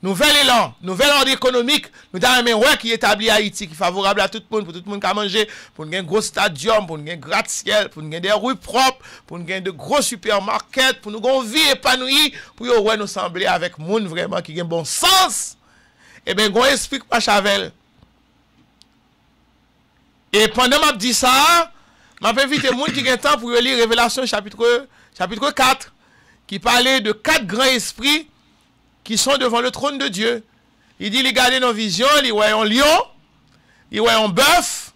nouvel élan, nouvel ordre économique, nous avons un qui établit Haïti, qui est favorable à tout le monde, pour tout le monde qui a mangé, pour nous avoir un gros stadium, pour nous avoir un gratte-ciel, pour nous avoir des rues propres, pour nous avoir de gros supermarkets, pour nous avoir une vie épanouie, pour nous sembler avec le monde vraiment qui a un bon sens. Eh bien, on explique pas Chavel. Et pendant que je dis ça, je vais inviter les gens qui ont temps pour lire Révélation chapitre 4, qui parlait de 4 grands esprits qui sont devant le trône de Dieu. Il dit, il regarde nos visions, il voit un lion, il voit un bœuf,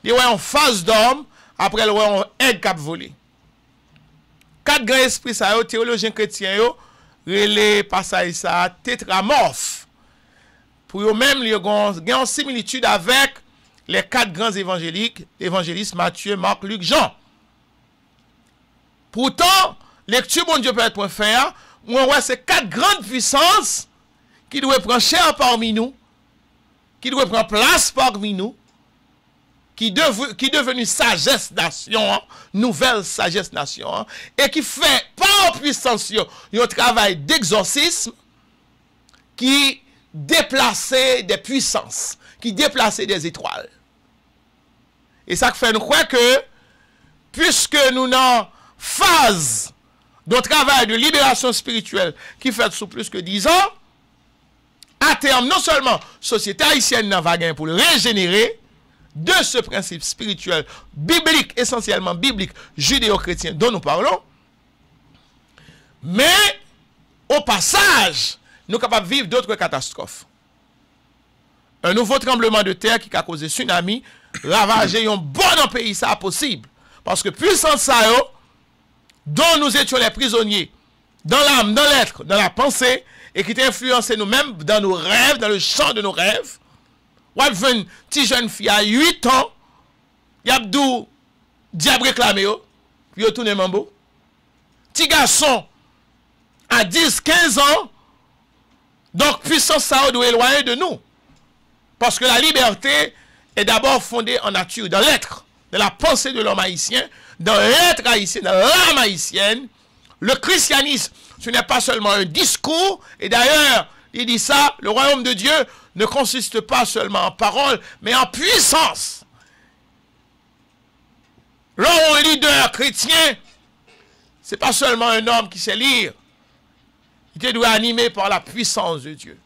il voit un face d'homme, après il voit un aigle qui a volé. 4 grands esprits, ça, théologiens chrétiens, les passages, ça, tétramorphes. Pour eux-mêmes, ils ont une similitude avec les 4 grands évangélistes, Matthieu, Marc, Luc, Jean. Pourtant, lecture bon Dieu peut être faire, on voit ces 4 grandes puissances qui doivent prendre chair parmi nous, qui doivent prendre place parmi nous, qui est devenu sagesse nation, nouvelle sagesse nation, et qui fait par puissance un travail d'exorcisme qui déplaçait des puissances, qui déplaçait des étoiles. Et ça fait nous croire que, puisque nous n'en phase d'un travail de libération spirituelle qui fait sous plus que 10 ans, à terme, non seulement société haïtienne n'a pas gagné pour le régénérer de ce principe spirituel, biblique, essentiellement biblique, judéo-chrétien dont nous parlons, mais au passage, nous sommes capables de vivre d'autres catastrophes. Un nouveau tremblement de terre qui a causé tsunami, ravager un bon pays, ça possible. Parce que puissance ça, dont nous étions les prisonniers, dans l'âme, dans l'être, dans la pensée, et qui t'influençait nous-mêmes dans nos rêves, dans le champ de nos rêves. Ou une petite jeune fille à 8 ans, y a d'où diable réclamé, puis il tourne mambo. Petit garçon à 10, 15 ans, donc puissance ça doit éloigner de nous. Parce que la liberté est d'abord fondée en nature, dans l'être, dans la pensée de l'homme haïtien, dans l'être haïtien, dans l'âme haïtienne. Le christianisme, ce n'est pas seulement un discours, et d'ailleurs, il dit ça, le royaume de Dieu ne consiste pas seulement en parole, mais en puissance. L'homme leader chrétien, ce n'est pas seulement un homme qui sait lire, il doit être animé par la puissance de Dieu.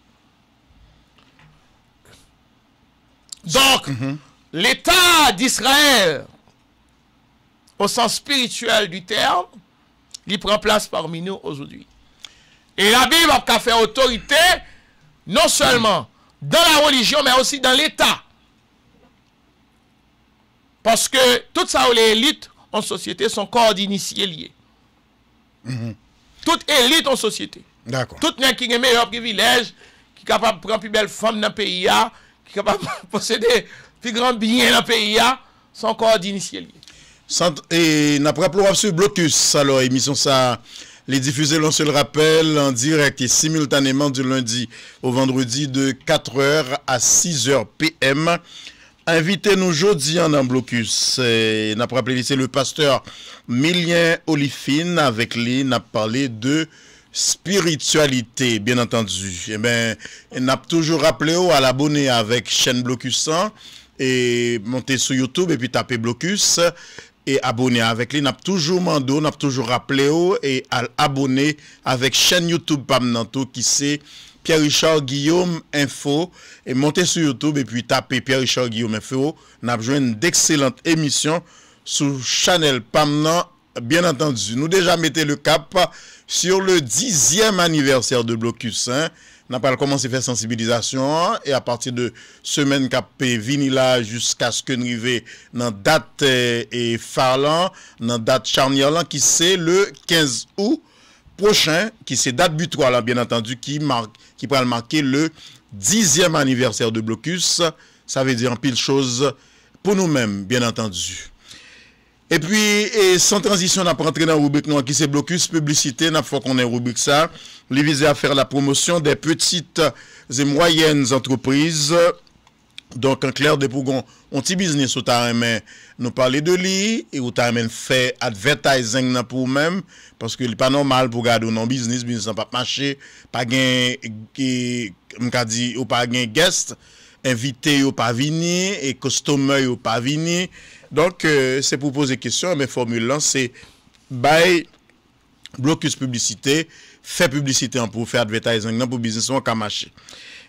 Donc, l'État d'Israël, au sens spirituel du terme, il prend place parmi nous aujourd'hui. Et la Bible a fait autorité, non seulement dans la religion, mais aussi dans l'État. Parce que toutes ça, les élites en société sont corps d'initiés liés. Toute élite en société. D'accord. Tout monde qui a meilleur privilège, qui est capable de prendre plus belle femme dans le pays, qui est capable de posséder plus grand bien dans le pays, sont corps d'initiés liés. Et n'a pas rappelé sur Blocus, alors émission ça, les diffusés l'on se le rappelle en direct et simultanément du lundi au vendredi de 4h à 6h PM. Invitez-nous jeudi en Blocus. N'a pas rappelé, c'est le pasteur Milien Olifine avec lui, n'a parlé de spiritualité, bien entendu. Eh bien, n'a toujours rappelé à l'abonner avec chaîne Blocus 100 et monter sur YouTube et puis taper Blocus. Et abonner avec lui, n'a toujours mandé, n'a toujours rappelé et à abonner avec chaîne YouTube Pamnanto qui c'est Pierre-Richard Guillaume Info et montez sur YouTube et puis tapez Pierre-Richard Guillaume Info, n'a besoin d'excellentes émissions sur Channel Pamnan, bien entendu. Nous déjà mettez le cap sur le 10e anniversaire de Blocus 1. N'a pas commencé à faire sensibilisation et à partir de semaine capé vinila jusqu'à ce que nous arrivions dans date et farlant, dans date charnière qui c'est le 15 août prochain, qui c'est date butoir là bien entendu qui pourra marquer le 10e anniversaire de Blocus. Ça veut dire un pile chose pour nous-mêmes bien entendu. Et puis, sans transition, on a rentré dans la rubrique qui c'est Blocus publicité, n'a pas qu'on ait rubrique ça. Les viser à faire la promotion des petites et moyennes entreprises. Donc, en clair, des pour un petit business où t'as nous parler de lui et où t'as fait advertising pour même parce que c'est pas normal pour garder non business n'a pas marché, pas gain m'ka dit ou pas gain guest, invité ou pas venir et customer ou pas venir. Donc, c'est pour poser question, mais formule là, c'est by Blocus publicité, fait publicité pour faire advertising pour business on marché.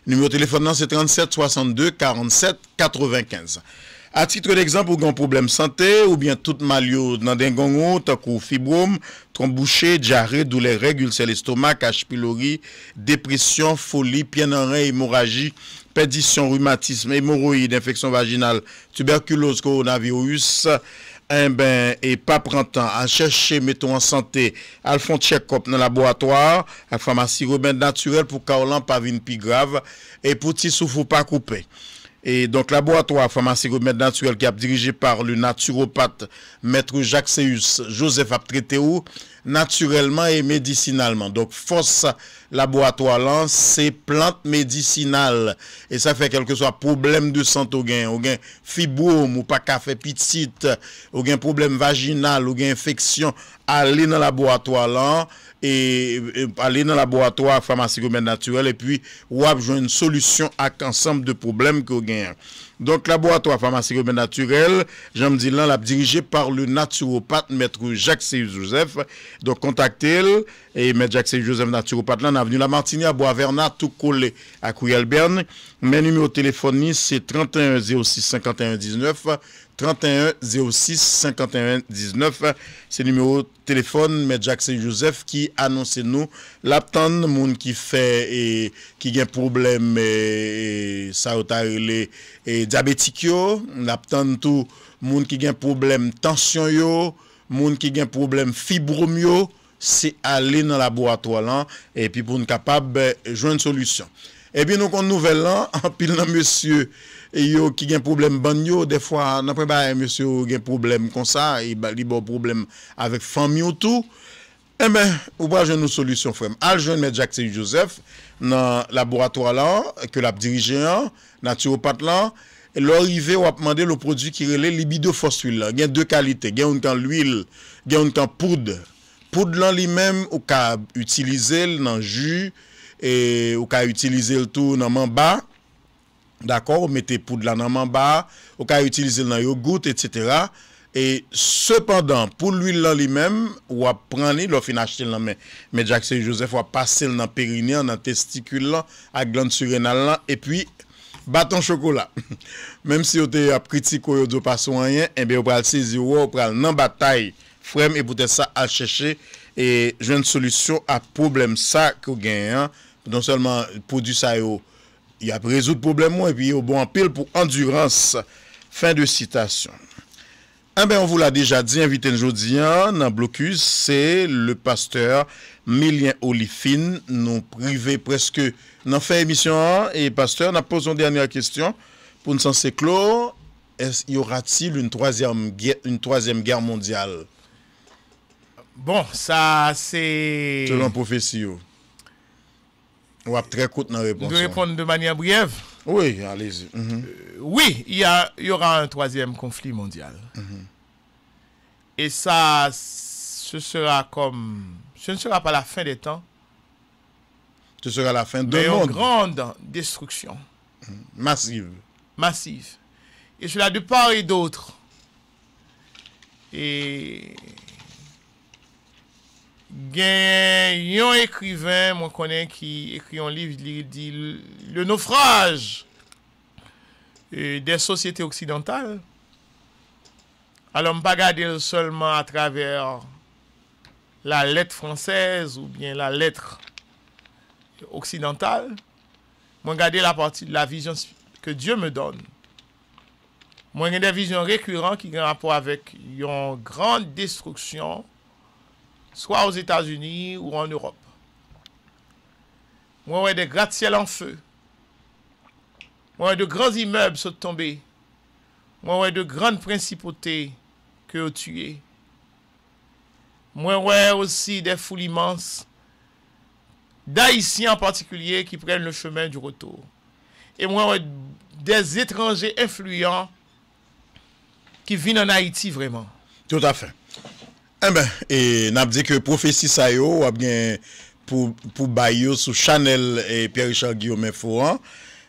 Numéro de téléphone c'est 37 62 47 95. À titre d'exemple, ou un problème santé ou bien toute malio dans des gongo, tant que fibrome, trombouché, diarrhée, douleur régulière sur l'estomac, H. pylori, dépression, folie, pied en rein, hémorragie, perdition, rhumatisme, hémorroïde, infection vaginale, tuberculose, coronavirus, et pas prendre temps à chercher, mettons en santé, à le font check-up dans le laboratoire, à la pharmacie remède naturel pour qu'Orlan pas vienne plus grave, et pour petit souffle pas couper. Et donc, laboratoire pharmacie remède naturel qui est dirigé par le naturopathe maître Jacques Seus Joseph a traité où naturellement et médicinalement. Donc, force laboratoire là, c'est plantes médicinales. Et ça fait quel que soit problème de santé ou gain fibrome ou pas café petite, ou gain problème vaginal ou gain infection, aller dans le laboratoire là et aller dans le laboratoire pharmacie naturelle et puis ou avoir une solution à ensemble de problèmes que vous gagnez. Donc, laboratoire pharmacie naturelle, j'aime dire là, dirigé par le naturopathe, maître Jacques C. Joseph. Donc, contactez-le et maître Jacques C. Joseph, naturopathe, là, avenue La Martinière, à Bois-Vernat, tout collé à Courriel-Berne. Mes numéros de téléphone, c'est 31 06 51 19. 31 06 51 19. C'est le numéro de téléphone, M. Jacques Joseph, qui annonce nous l'aptan de monde qui fait et qui a un problème ça et diabétique yo, l'aptan tout monde qui a un problème tension yo, monde qui a un problème fibrome yo, c'est aller dans le laboratoire là et puis pour nous capable de joindre une solution. Et bien nous on nouvelle là en pile dans monsieur et yo qui gen problème ban yo des fois n'après ba monsieur gen problème comme ça et li bon problème avec famille ou tout eh ben ou pas joindre une solution frère al joindre M. Jacques Joseph dans laboratoire là que l'a dirigé naturopathe là et l'arrivée ou a demandé le produit qui relève libido-phosphule là gen deux qualités gen un l'huile gen un poudre là lui-même ou ka utiliser dans jus et ou ka utiliser le tout dans mamba. D'accord, vous mettez poudre là dans mamba, vous pouvez utiliser dans yogourt, etc. Et cependant, pour l'huile là lui-même, ou à prendre, l'on fin acheter là, mais Jacques Joseph va passer dans périnée, dans testicule là, à glande surrénale là, et puis bâton chocolat. Même si vous avez critiqué ou de pas rien, et bien vous pral saisir ou pral dans bataille, frère, et peut-être ça à chercher et j'ai une solution à problème ça que vous gagnez, non seulement produit ça yo. Il a résoudre le problème et puis il y a bon pile pour endurance. Fin de citation. Eh bien, on vous l'a déjà dit, invité aujourd'hui dans Blocus, c'est le pasteur Milien Olifine. Nous privé presque dans fin émission et pasteur, nous posons une dernière question pour nous censé clore. Y aura-t-il une troisième guerre mondiale? Bon, ça c'est selon prophétie. On va très court dans la réponse. De répondre de manière brève. Oui, allez-y. Oui, il y aura un troisième conflit mondial. Et ça, ce ne sera pas la fin des temps. Ce sera la fin de mais monde. Une grande destruction. Massive. Et cela de part et d'autre. Et il y a un écrivain, moi connais, qui écrit un livre, il dit le naufrage des sociétés occidentales. Alors, on ne peut pas regarder seulement à travers la lettre française ou bien la lettre occidentale. Moi, regarder la partie de la vision que Dieu me donne. Moi, j'ai des visions récurrentes qui ont rapport avec une grande destruction, soit aux États-Unis ou en Europe. Moi, j'ai des gratte-ciel en feu. Moi, de grands immeubles sont tombés. Moi, de grandes principautés que ont tuées. Moi, aussi des foules immenses d'Haïtiens en particulier qui prennent le chemin du retour. Et moi, des étrangers influents qui viennent en Haïti vraiment. Tout à fait. Eh bien, et n'a dit que prophétie ça yo ou bien pour bailler sous Chanel et Pierre-Richard Guillaume Foran.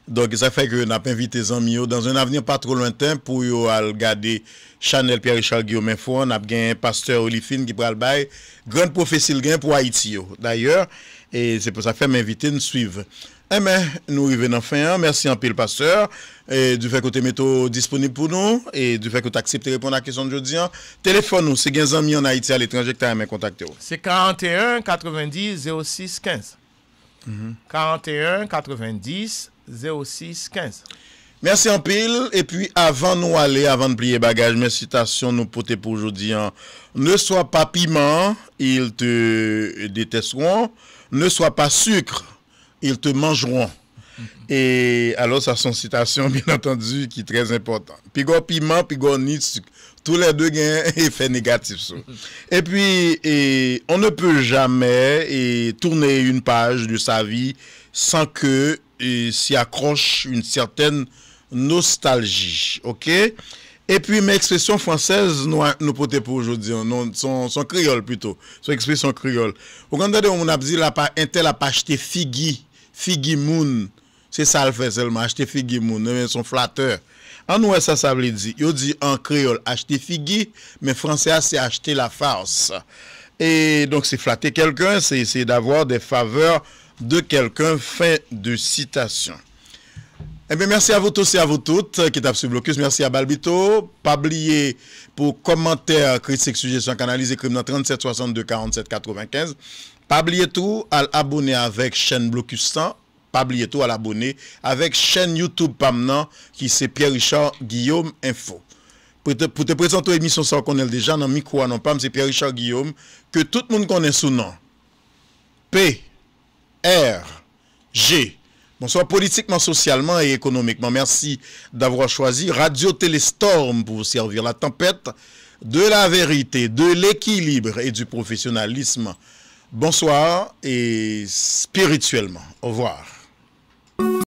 Donc ça fait que n'a pas invité les amis dans un avenir pas trop lointain pour yo regarder Chanel Pierre-Richard Guillaume Foran, n'a un pasteur Olifine qui pral bail grande prophétie le gain pour Haïti d'ailleurs et c'est pour ça que m'inviter nous suivre. Eh bien, nous arrivons en fin. Merci en pile, pasteur. Et du fait que tu es disponible pour nous et du fait que tu acceptes de répondre à la question de aujourd'hui. Téléphone nous, c'est 15 amis en Haïti à l'étranger que tu as contacté. C'est 41 90 06 15. 41 90 06 15. Merci en pile. Et puis, avant de plier bagage, mes citations nous porter pour aujourd'hui. Ne sois pas piment, ils te détesteront. Ne sois pas sucre, ils te mangeront. Et alors, ça, sont citation, bien entendu, qui est très importante. Puis, piment, puis nid, tous les deux ont un effet négatif. Et puis, on ne peut jamais tourner une page de sa vie sans que s'y accroche une certaine nostalgie. OK? Et puis, mes expressions françaises, nous portons pour aujourd'hui, sont créoles plutôt. Sont expressions créoles. Au Canada, on a dit, un tel a pas acheté figi moun. C'est ça le fait seulement, acheter figi moun, son flatteur. En nous, ça veut dire, il dit en créole, acheter figi, mais français, c'est acheter la farce. Et donc, c'est flatter quelqu'un, c'est d'avoir des faveurs de quelqu'un, fin de citation. Eh bien, merci à vous tous et à vous toutes qui êtes sur Blocus. Merci à Balbito. Pas oublier pour commentaires, critiques, suggestions, canaliser crime dans 37 62 47 95. Pas oublier tout à abonner avec chaîne Blocus 100. Pas oublier tout à l'abonner avec chaîne YouTube Pamnan qui c'est Pierre-Richard Guillaume Info. Pour te présenter l'émission ça qu'on connaît déjà dans micro non pas c'est Pierre-Richard Guillaume que tout le monde connaît sous nom. P R G. Bonsoir politiquement, socialement et économiquement. Merci d'avoir choisi Radio Téléstorm pour vous servir la tempête de la vérité, de l'équilibre et du professionnalisme. Bonsoir et spirituellement. Au revoir.